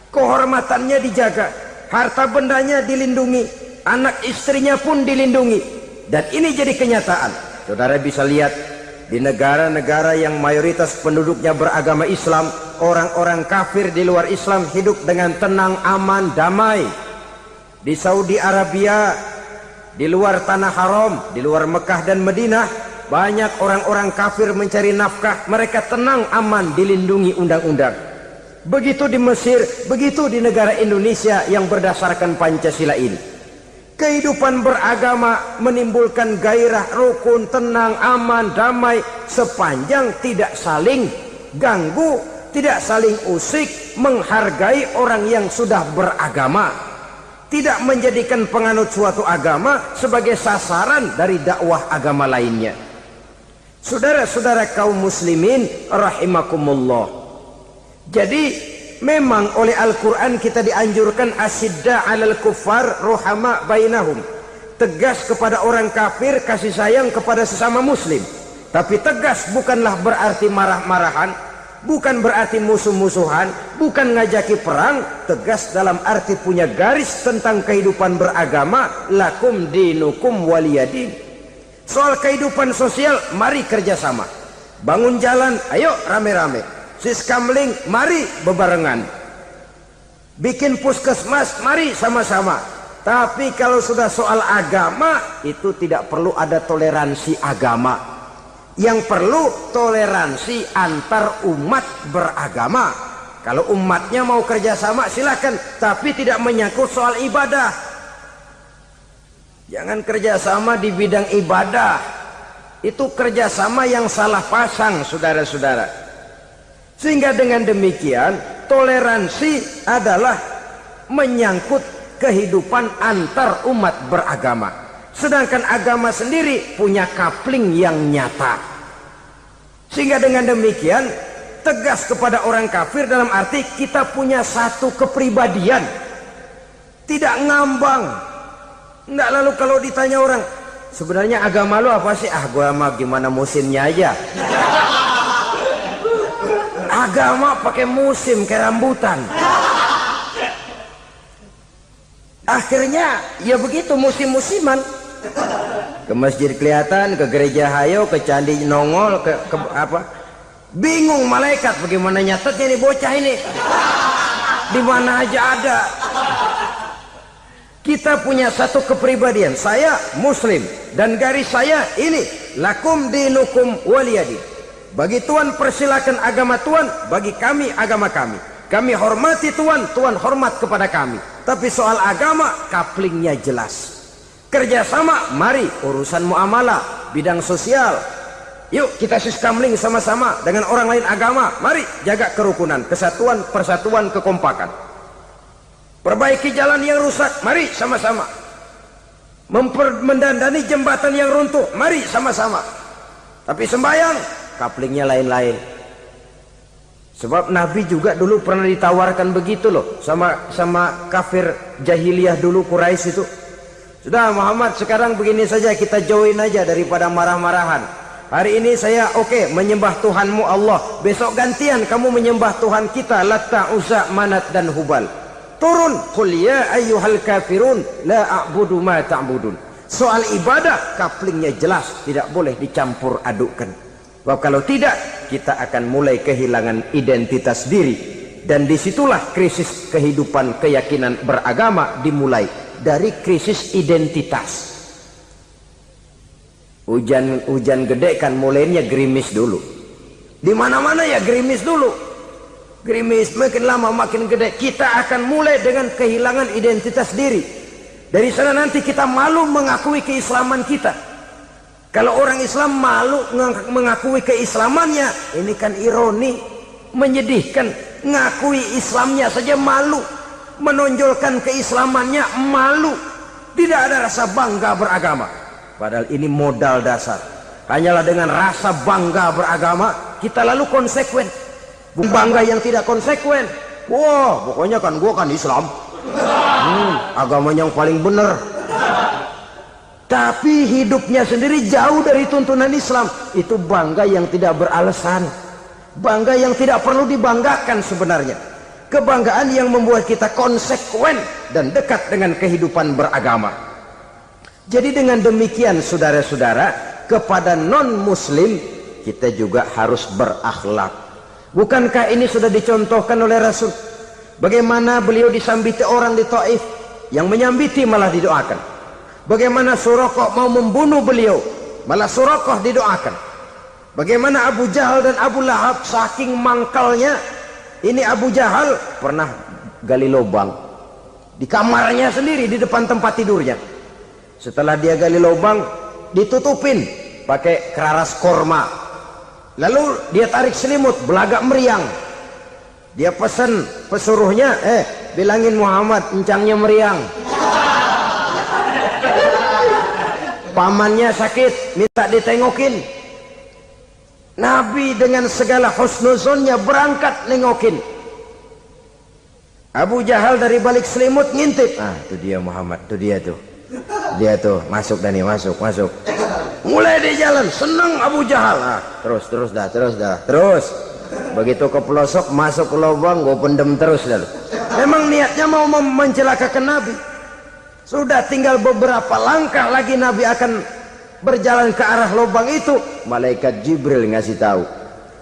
Kehormatannya dijaga, harta bendanya dilindungi, anak istrinya pun dilindungi. Dan ini jadi kenyataan. Saudara bisa lihat di negara-negara yang mayoritas penduduknya beragama Islam, orang-orang kafir di luar Islam hidup dengan tenang, aman, damai. Di Saudi Arabia, di luar tanah haram, di luar Mekah dan Madinah, banyak orang-orang kafir mencari nafkah. Mereka tenang, aman, dilindungi undang-undang. Begitu di Mesir, begitu di negara Indonesia yang berdasarkan Pancasila ini. Kehidupan beragama menimbulkan gairah, rukun, tenang, aman, damai, sepanjang tidak saling ganggu, tidak saling usik, menghargai orang yang sudah beragama, tidak menjadikan penganut suatu agama sebagai sasaran dari dakwah agama lainnya. Saudara-saudara kaum muslimin rahimakumullah. Jadi memang oleh Al-Quran kita dianjurkan asidda 'alal kuffar ruhama bainahum. Tegas kepada orang kafir, kasih sayang kepada sesama muslim. Tapi tegas bukanlah berarti marah-marahan, bukan berarti musuh-musuhan, bukan ngajaki perang. Tegas dalam arti punya garis tentang kehidupan beragama, lakum dinukum waliyadin. Soal kehidupan sosial, mari kerjasama. Bangun jalan, ayo rame-rame. Siskamling, mari bebarengan. Bikin puskesmas, mari sama-sama. Tapi kalau sudah soal agama, itu tidak perlu ada toleransi agama. Yang perlu toleransi antar umat beragama. Kalau umatnya mau kerjasama silakan, tapi tidak menyangkut soal ibadah. Jangan kerjasama di bidang ibadah. Itu kerjasama yang salah pasang, saudara-saudara. Sehingga dengan demikian toleransi adalah menyangkut kehidupan antar umat beragama. Sedangkan agama sendiri punya kapling yang nyata. Sehingga dengan demikian tegas kepada orang kafir dalam arti kita punya satu kepribadian. Tidak ngambang. Nggak, lalu kalau ditanya orang, sebenarnya agama lu apa sih? Gua mah gimana musimnya aja. Agama pakai musim kayak rambutan. Akhirnya ya begitu, musim-musiman. Ke masjid kelihatan, ke gereja hayo, ke candi nongol, ke apa? Bingung malaikat bagaimana nyatetnya nih bocah ini. Di mana aja ada. Kita punya satu kepribadian, saya muslim dan garis saya ini, lakum dinukum waliyadin. Bagi Tuhan persilakan agama Tuhan, bagi kami agama kami. Kami hormati Tuhan, Tuhan hormat kepada kami. Tapi soal agama, kaplingnya jelas. Kerjasama, mari urusan muamalah, bidang sosial. Yuk kita sistemling sama-sama dengan orang lain agama. Mari jaga kerukunan, kesatuan, persatuan, kekompakan. Perbaiki jalan yang rusak, mari sama-sama. Mendandani jembatan yang runtuh, mari sama-sama. Tapi sembahyang, kaplingnya lain-lain. Sebab Nabi juga dulu pernah ditawarkan begitu loh sama kafir jahiliyah dulu, Quraisy itu. Sudah Muhammad, sekarang begini saja, kita join aja daripada marah-marahan. Hari ini saya oke menyembah Tuhanmu Allah, besok gantian kamu menyembah Tuhan kita Latta, Uzza, Manat dan Hubal. Turun, qul ya ayyuhal kafirun la a'budu ma ta'budun. Soal ibadah kaplingnya jelas, tidak boleh dicampur adukkan. Sebab kalau tidak, kita akan mulai kehilangan identitas diri, dan disitulah krisis kehidupan keyakinan beragama dimulai dari krisis identitas. Hujan gede kan mulainya gerimis dulu. Di mana-mana ya gerimis dulu. Gerimis makin lama makin gede, kita akan mulai dengan kehilangan identitas diri. Dari sana nanti kita malu mengakui keislaman kita. Kalau orang Islam malu mengakui keislamannya, ini kan ironi, menyedihkan. Ngakui Islamnya saja malu, menonjolkan keislamannya malu, tidak ada rasa bangga beragama. Padahal ini modal dasar. Hanyalah dengan rasa bangga beragama kita lalu konsekuen. Bangga yang tidak konsekuen, wah pokoknya kan gua kan Islam, agama yang paling benar. Tapi hidupnya sendiri jauh dari tuntunan Islam. Itu bangga yang tidak beralasan, bangga yang tidak perlu dibanggakan sebenarnya. Kebanggaan yang membuat kita konsekuen dan dekat dengan kehidupan beragama. Jadi dengan demikian saudara-saudara, kepada non muslim kita juga harus berakhlak. Bukankah ini sudah dicontohkan oleh Rasul? Bagaimana beliau disambiti orang di Taif, yang menyambiti malah didoakan. Bagaimana Suraqah mau membunuh beliau, malah Suraqah didoakan. Bagaimana Abu Jahal dan Abu Lahab saking mangkalnya. Ini Abu Jahal pernah gali lubang di kamarnya sendiri, di depan tempat tidurnya. Setelah dia gali lubang, ditutupin pakai keraras korma. Lalu dia tarik selimut, belagak meriang. Dia pesan pesuruhnya, bilangin Muhammad encangnya meriang. Pamannya sakit, minta ditengokin. Nabi dengan segala husnuzonnya berangkat nengokin. Abu Jahal dari balik selimut ngintip. Itu dia Muhammad, itu dia tuh. Dia tuh, masuk Dani, masuk. Mulai di jalan, senang Abu Jahal. Terus dah. Begitu ke pelosok, masuk ke lubang, gue pendem terus dah. Memang niatnya mau mencelakakan Nabi. Sudah tinggal beberapa langkah lagi Nabi akan berjalan ke arah lubang itu. Malaikat Jibril ngasih tahu,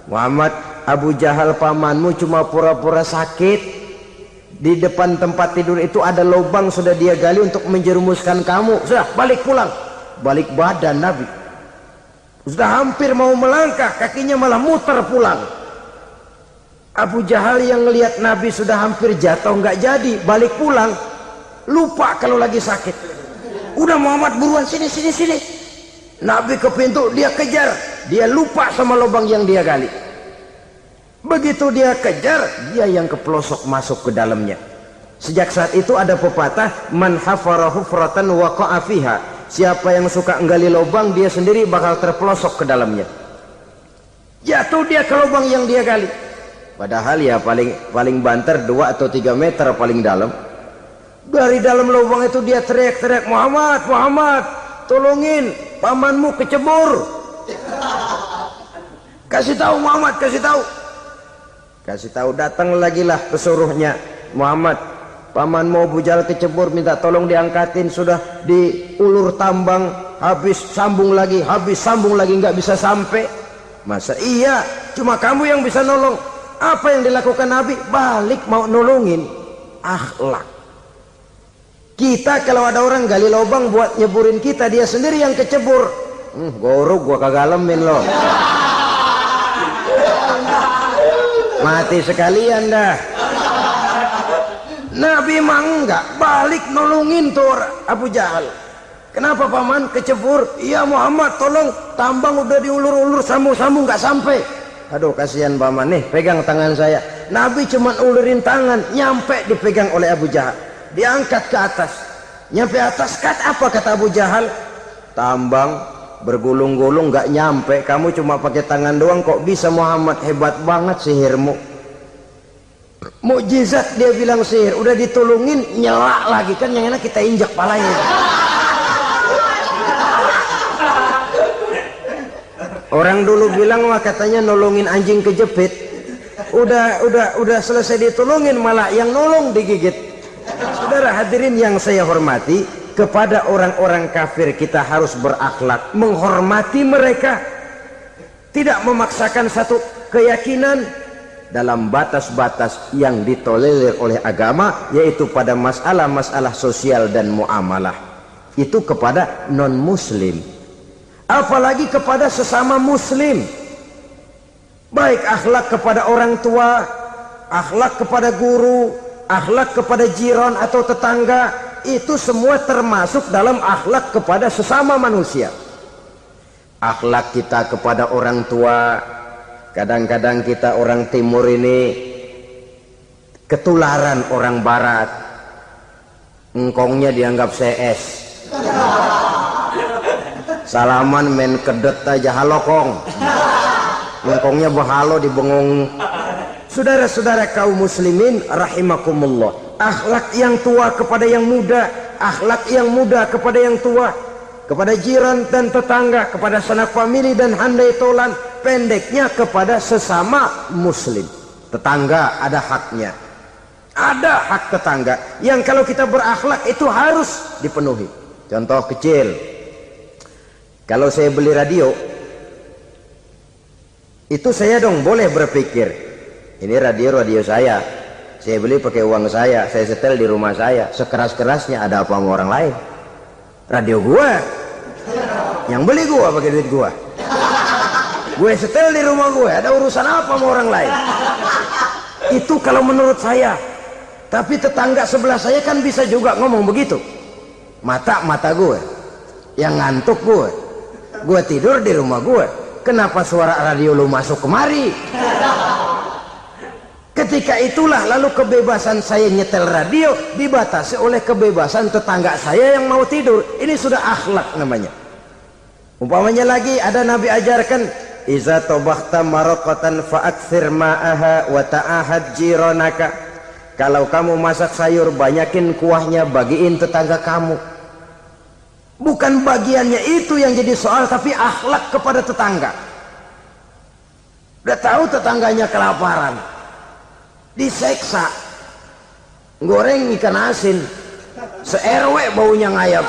Muhammad, Abu Jahal pamanmu cuma pura-pura sakit. Di depan tempat tidur itu ada lubang sudah dia gali untuk menjerumuskan kamu. Sudah balik pulang. Balik badan Nabi, sudah hampir mau melangkah, kakinya malah muter pulang. Abu Jahal yang ngelihat Nabi sudah hampir jatuh nggak jadi, balik pulang, lupa kalau lagi sakit. Udah Muhammad buruan sini. Nabi ke pintu, dia kejar, dia lupa sama lubang yang dia gali. Begitu dia kejar, dia yang ke pelosok masuk ke dalamnya. Sejak saat itu ada pepatah, man hafara hufratan waqa'a fiha. Siapa yang suka nggali lubang, dia sendiri bakal terpelosok ke dalamnya. Jatuh dia ke lubang yang dia gali. Padahal ya paling banter 2 atau 3 meter paling dalam. Dari dalam lubang itu dia teriak-teriak, Muhammad, tolongin, pamanmu kecebur. Kasih tahu Muhammad, kasih tahu. Datang lagi lah pesuruhnya, Muhammad, paman mau Abu Jahal kecebur, minta tolong diangkatin. Sudah diulur tambang, habis sambung lagi, nggak bisa sampai. Masa iya cuma kamu yang bisa nolong? Apa yang dilakukan Nabi? Balik mau nolongin. Akhlak. Kita kalau ada orang gali lubang buat nyeburin kita, dia sendiri yang kecebur. Gorok gua kagalemin lo. Mati sekalian dah. Nabi mah enggak, balik nolongin tuh Abu Jahal. Kenapa paman kecebur? Iya Muhammad tolong, tambang udah diulur-ulur, sambung-sambung nggak sampai. Aduh kasihan paman nih, pegang tangan saya. Nabi cuma ulurin tangan, nyampe dipegang oleh Abu Jahal. Diangkat ke atas, nyampe atas, apa kata Abu Jahal? Tambang bergulung-gulung nggak nyampe, kamu cuma pakai tangan doang kok bisa Muhammad, hebat banget sihirmu. Mukjizat dia bilang sihir, udah ditolongin nyelak lagi, kan yang enak kita injak palanya. Orang dulu bilang wah katanya nolongin anjing kejepit, udah selesai ditolongin malah yang nolong digigit. Saudara hadirin yang saya hormati, kepada orang-orang kafir kita harus berakhlak, menghormati mereka, tidak memaksakan satu keyakinan dalam batas-batas yang ditolerir oleh agama, yaitu pada masalah-masalah sosial dan muamalah. Itu kepada non-muslim, apalagi kepada sesama muslim. Baik akhlak kepada orang tua, akhlak kepada guru, akhlak kepada jiran atau tetangga, itu semua termasuk dalam akhlak kepada sesama manusia. Akhlak kita kepada orang tua, kadang-kadang kita orang timur ini ketularan orang barat. Engkongnya dianggap CS, salaman main kedet aja halokong, engkongnya bahalo dibengong. Saudara-saudara kaum muslimin rahimakumullah, akhlak yang tua kepada yang muda, akhlak yang muda kepada yang tua, kepada jiran dan tetangga, kepada sanak famili dan handai tolan, pendeknya kepada sesama muslim. Tetangga ada haknya, ada hak tetangga yang kalau kita berakhlak itu harus dipenuhi. Contoh kecil, kalau saya beli radio, itu saya dong boleh berpikir, ini radio saya beli pakai uang saya setel di rumah saya, sekeras-kerasnya ada apa sama orang lain? Radio gua, yang beli gua pakai duit gua, gue setel di rumah gue, ada urusan apa sama orang lain? Itu kalau menurut saya. Tapi tetangga sebelah saya kan bisa juga ngomong begitu. Mata gue yang ngantuk, gue tidur di rumah gue, kenapa suara radio lu masuk kemari? Ketika itulah lalu kebebasan saya nyetel radio dibatasi oleh kebebasan tetangga saya yang mau tidur. Ini sudah akhlak namanya. Umpamanya lagi ada Nabi ajarkan, iza tobakhta maraqatan fa'akthir ma'aha wa ta'ahad jiranaka. Kalau kamu masak sayur, banyakin kuahnya, bagiin tetangga kamu. Bukan bagiannya itu yang jadi soal, tapi akhlak kepada tetangga. Udah tahu tetangganya kelaparan, diseksa, goreng ikan asin, se-RW baunya ngayap,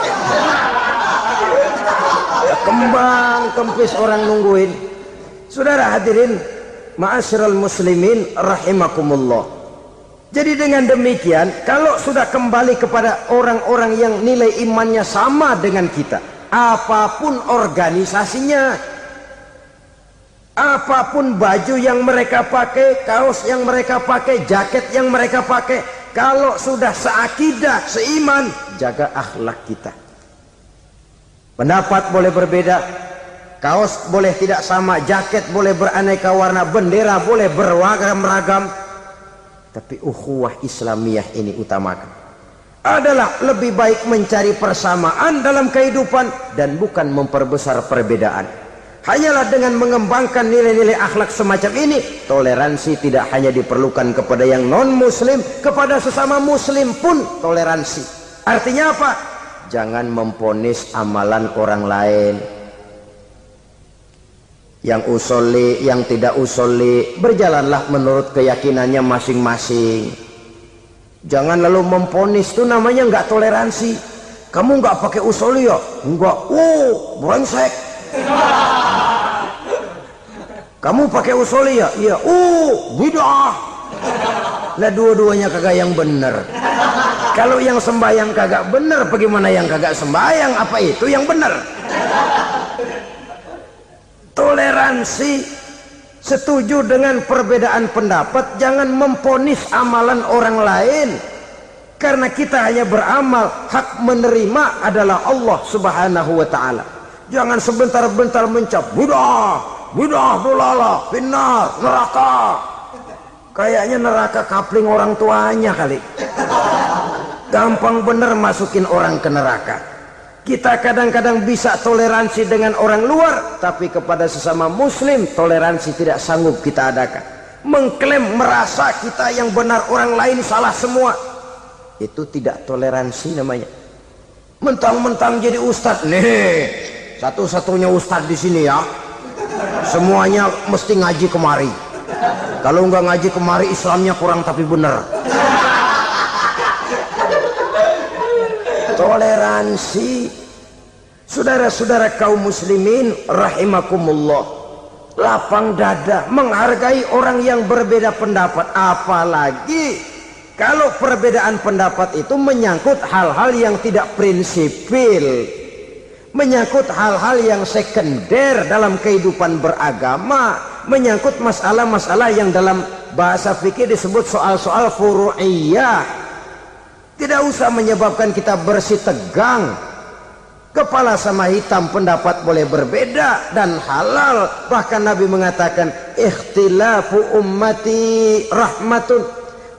kembang kempis orang nungguin. Saudara hadirin ma'asyiral muslimin rahimakumullah. Jadi dengan demikian, kalau sudah kembali kepada orang-orang yang nilai imannya sama dengan kita, apapun organisasinya, apapun baju yang mereka pakai, kaos yang mereka pakai, jaket yang mereka pakai, kalau sudah seakidah, seiman, jaga akhlak kita. Pendapat boleh berbeda, kaos boleh tidak sama, jaket boleh beraneka warna, bendera boleh beragam-ragam, tapi ukhuwah Islamiyah ini utamakan. Adalah lebih baik mencari persamaan dalam kehidupan dan bukan memperbesar perbedaan. Hanyalah dengan mengembangkan nilai-nilai akhlak semacam ini, toleransi tidak hanya diperlukan kepada yang non-muslim, kepada sesama muslim pun toleransi. Artinya apa? Jangan memponis amalan orang lain. Yang usolli, yang tidak usolli, berjalanlah menurut keyakinannya masing-masing. Jangan lalu memponis, itu namanya nggak toleransi. Kamu nggak pakai usolli ya? Enggak. Brengsek. Kamu pakai usolli ya? Iya. Bid'ah. Lah dua-duanya kagak yang bener. Kalau yang sembahyang kagak benar, bagaimana yang kagak sembahyang? Apa itu yang benar? Toleransi, setuju dengan perbedaan pendapat, jangan memponis amalan orang lain. Karena kita hanya beramal, hak menerima adalah Allah Subhanahu wa ta'ala. Jangan sebentar-bentar mencap bidah, bidah dolala, finnar, neraka. Kayaknya neraka kapling orang tuanya kali. Gampang bener masukin orang ke neraka. Kita kadang-kadang bisa toleransi dengan orang luar, tapi kepada sesama muslim toleransi tidak sanggup kita adakan. Mengklaim merasa kita yang benar, orang lain salah semua, itu tidak toleransi namanya. Mentang-mentang jadi ustadz nih, satu-satunya ustadz di sini ya, semuanya mesti ngaji kemari. Kalau nggak ngaji kemari Islamnya kurang tapi bener. Toleransi, saudara-saudara kaum muslimin rahimakumullah, lapang dada menghargai orang yang berbeda pendapat. Apalagi kalau perbedaan pendapat itu menyangkut hal-hal yang tidak prinsipil, menyangkut hal-hal yang sekunder dalam kehidupan beragama, menyangkut masalah-masalah yang dalam bahasa fikih disebut soal-soal furu'iyah. Tidak usah menyebabkan kita bersih tegang. Kepala sama hitam pendapat boleh berbeda dan halal. Bahkan Nabi mengatakan ikhtilafu ummati rahmatun.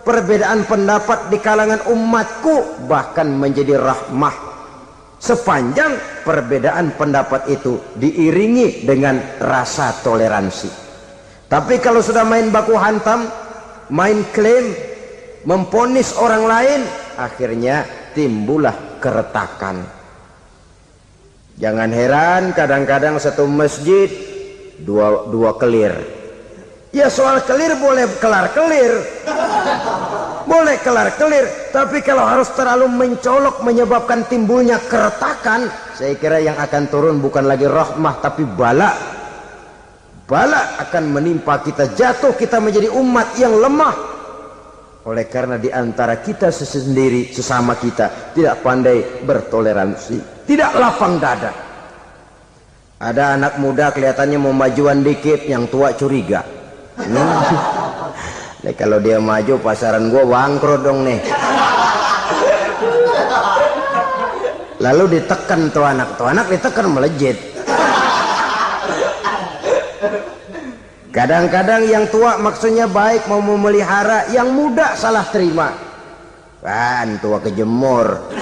Perbedaan pendapat di kalangan umatku bahkan menjadi rahmah, sepanjang perbedaan pendapat itu diiringi dengan rasa toleransi. Tapi kalau sudah main baku hantam, main klaim, memponis orang lain, akhirnya timbullah keretakan. Jangan heran kadang-kadang satu masjid dua kelir. Ya soal kelir boleh kelar-kelir, boleh kelar-kelir, tapi kalau harus terlalu mencolok menyebabkan timbulnya keretakan, saya kira yang akan turun bukan lagi rahmah tapi bala. Bala akan menimpa kita, jatuh kita menjadi umat yang lemah. Oleh karena di antara kita sendiri, sesama kita tidak pandai bertoleransi, tidak lapang dada. Ada anak muda kelihatannya mau majuan dikit, yang tua curiga. Nih, kalau dia maju pasaran gua bangkrut dong nih. Lalu ditekan tuh anak ditekan melejit. Kadang-kadang yang tua maksudnya baik, mau memelihara, yang muda salah terima. Kan tua kejemur.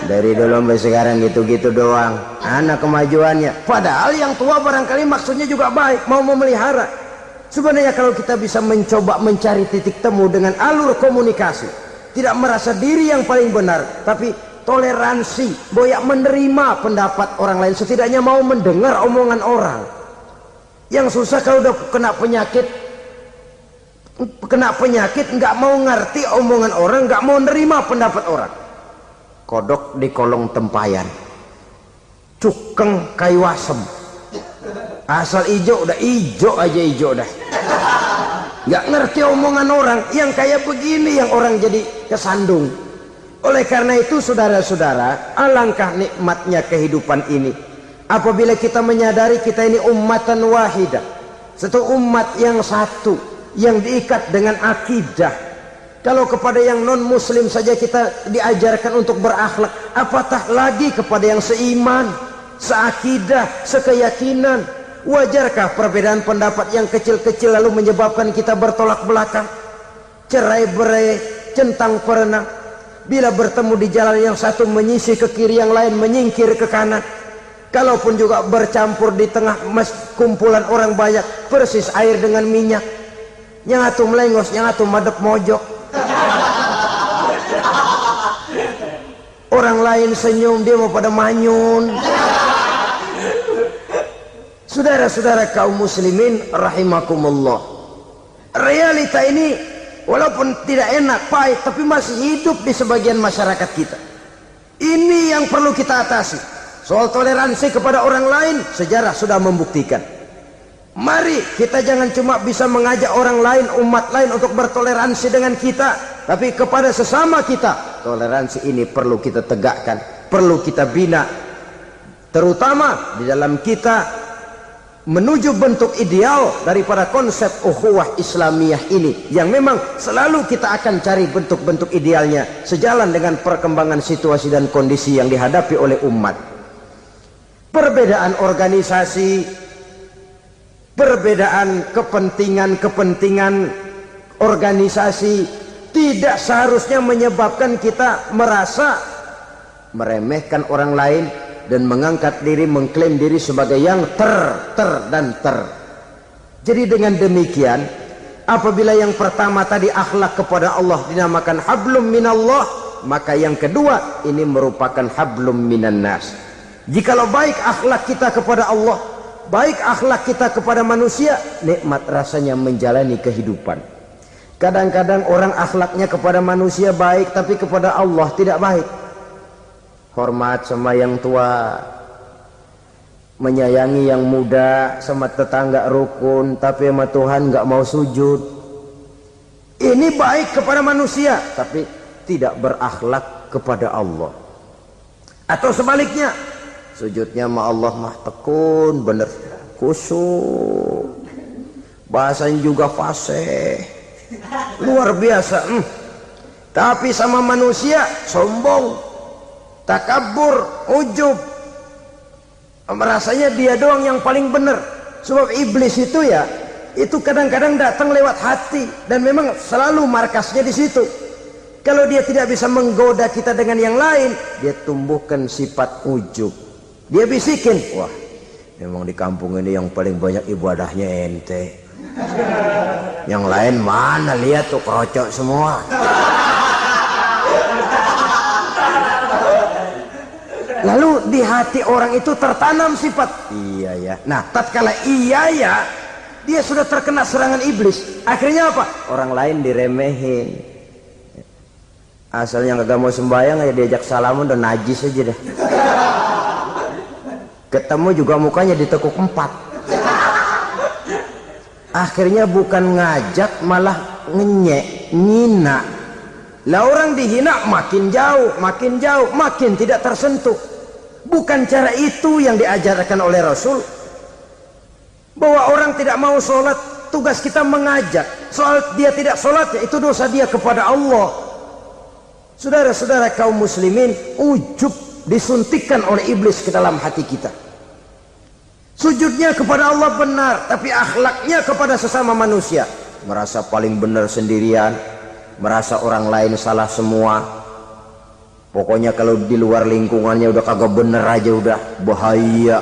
Dari dulu sampai sekarang gitu-gitu doang, anak kemajuannya. Padahal yang tua barangkali maksudnya juga baik, mau memelihara. Sebenarnya kalau kita bisa mencoba mencari titik temu dengan alur komunikasi, tidak merasa diri yang paling benar, tapi toleransi, boyak menerima pendapat orang lain, setidaknya mau mendengar omongan orang. Yang susah kalau udah kena penyakit nggak mau ngerti omongan orang, nggak mau nerima pendapat orang. Kodok di kolong tempayan, cukeng kayu asem, asal ijo udah ijo aja, ijo dah, nggak ngerti omongan orang. Yang kayak begini yang orang jadi kesandung. Oleh karena itu saudara-saudara, alangkah nikmatnya kehidupan ini apabila kita menyadari kita ini ummatan wahidah, satu umat yang satu, yang diikat dengan akidah. Kalau kepada yang non muslim saja kita diajarkan untuk berakhlak, apatah lagi kepada yang seiman, seakidah, sekeyakinan. Wajarkah perbedaan pendapat yang kecil-kecil lalu menyebabkan kita bertolak belakang, cerai-berai, centang perenang? Bila bertemu di jalan yang satu menyisih ke kiri, yang lain menyingkir ke kanan. Kalaupun juga bercampur di tengah kumpulan orang banyak, persis air dengan minyak. Yang atu melengos, yang atu madep mojok. Orang lain senyum, dia mau pada manyun. Saudara-saudara kaum muslimin rahimakumullah, realita ini walaupun tidak enak, pahit, tapi masih hidup di sebagian masyarakat kita. Ini yang perlu kita atasi. Soal toleransi kepada orang lain, sejarah sudah membuktikan. Mari kita jangan cuma bisa mengajak orang lain, umat lain untuk bertoleransi dengan kita, tapi kepada sesama kita. Toleransi ini perlu kita tegakkan, perlu kita bina, terutama di dalam kita menuju bentuk ideal daripada konsep ukhuwah Islamiyah ini, yang memang selalu kita akan cari bentuk-bentuk idealnya sejalan dengan perkembangan situasi dan kondisi yang dihadapi oleh umat. Perbedaan organisasi, perbedaan kepentingan organisasi tidak seharusnya menyebabkan kita merasa meremehkan orang lain dan mengangkat diri, mengklaim diri sebagai yang ter. Jadi dengan demikian, apabila yang pertama tadi akhlak kepada Allah dinamakan hablum minallah, maka yang kedua ini merupakan hablum minan nas. Jikalau baik akhlak kita kepada Allah, baik akhlak kita kepada manusia, nikmat rasanya menjalani kehidupan. Kadang-kadang orang akhlaknya kepada manusia baik, tapi kepada Allah tidak baik. Hormat sama yang tua, menyayangi yang muda, sama tetangga rukun, tapi sama Tuhan nggak mau sujud. Ini baik kepada manusia, tapi tidak berakhlak kepada Allah. Atau sebaliknya, sujudnya sama Allah mah tekun, bener khusyuk, bahasanya juga fasih, luar biasa. Tapi sama manusia sombong, takabur, ujub, merasanya dia doang yang paling benar. Sebab iblis itu ya, itu kadang-kadang datang lewat hati, dan memang selalu markasnya di situ. Kalau dia tidak bisa menggoda kita dengan yang lain, dia tumbuhkan sifat ujub. Dia bisikin, wah memang di kampung ini yang paling banyak ibadahnya ente, yang lain mana, lihat tuh kerocok semua. Lalu di hati orang itu tertanam sifat iya ya. Nah tatkala iya ya, dia sudah terkena serangan iblis. Akhirnya apa? Orang lain diremehin. Asalnya kagak mau sembahyang aja diajak salaman udah najis aja dah. Ketemu juga mukanya ditekuk 4. Akhirnya bukan ngajak malah ngenyek, ngina. Lah orang dihina makin jauh, makin tidak tersentuh. Bukan cara itu yang diajarkan oleh Rasul. Bahwa orang tidak mau sholat, tugas kita mengajak. Soal dia tidak sholat, itu dosa dia kepada Allah. Saudara-saudara kaum muslimin, ujub disuntikkan oleh iblis ke dalam hati kita. Sujudnya kepada Allah benar, tapi akhlaknya kepada sesama manusia merasa paling benar sendirian, merasa orang lain salah semua. Pokoknya kalau di luar lingkungannya udah kagak bener aja udah bahaya.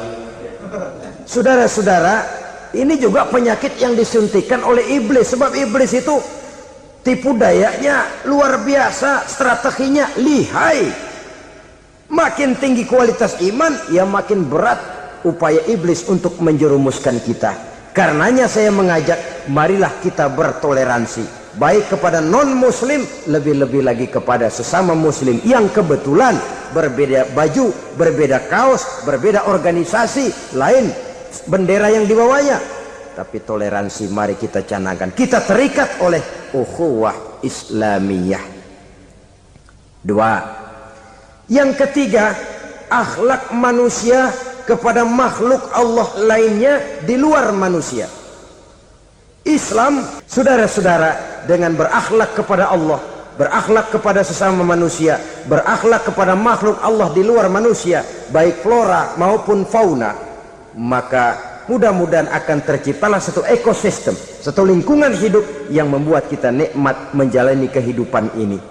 Saudara-saudara, ini juga penyakit yang disuntikkan oleh iblis. Sebab iblis itu tipu dayanya luar biasa, strateginya lihai. Makin tinggi kualitas iman, ya makin berat upaya iblis untuk menjerumuskan kita. Karenanya saya mengajak, marilah kita bertoleransi, baik kepada non muslim, lebih-lebih lagi kepada sesama muslim yang kebetulan berbeda baju, berbeda kaos, berbeda organisasi, lain bendera yang dibawanya. Tapi toleransi mari kita canangkan. Kita terikat oleh ukhuwah Islamiyah. 2. Yang ketiga, akhlak manusia kepada makhluk Allah lainnya di luar manusia. Islam, saudara-saudara, dengan berakhlak kepada Allah, berakhlak kepada sesama manusia, berakhlak kepada makhluk Allah di luar manusia, baik flora maupun fauna, maka mudah-mudahan akan terciptalah satu ekosistem, satu lingkungan hidup yang membuat kita nikmat menjalani kehidupan ini.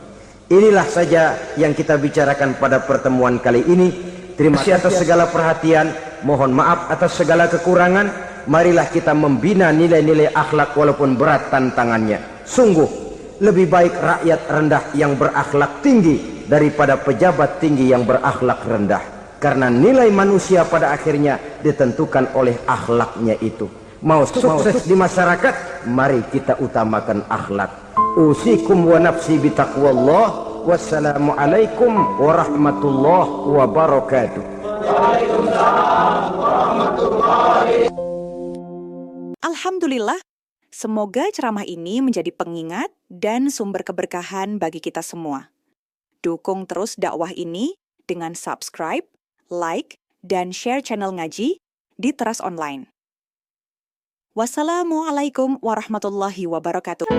Inilah saja yang kita bicarakan pada pertemuan kali ini. Terima kasih atas segala perhatian, mohon maaf atas segala kekurangan. Marilah kita membina nilai-nilai akhlak walaupun berat tantangannya. Sungguh lebih baik rakyat rendah yang berakhlak tinggi daripada pejabat tinggi yang berakhlak rendah. Karena nilai manusia pada akhirnya ditentukan oleh akhlaknya itu. Mau sukses di masyarakat, mari kita utamakan akhlak. Usikum wa nafsi bitaqwallah. Wassalamualaikum warahmatullahi wabarakatuh. Waalaikumsalam warahmatullahi Alhamdulillah, semoga ceramah ini menjadi pengingat dan sumber keberkahan bagi kita semua. Dukung terus dakwah ini dengan subscribe, like, dan share channel ngaji di Teras Online. Wassalamualaikum warahmatullahi wabarakatuh.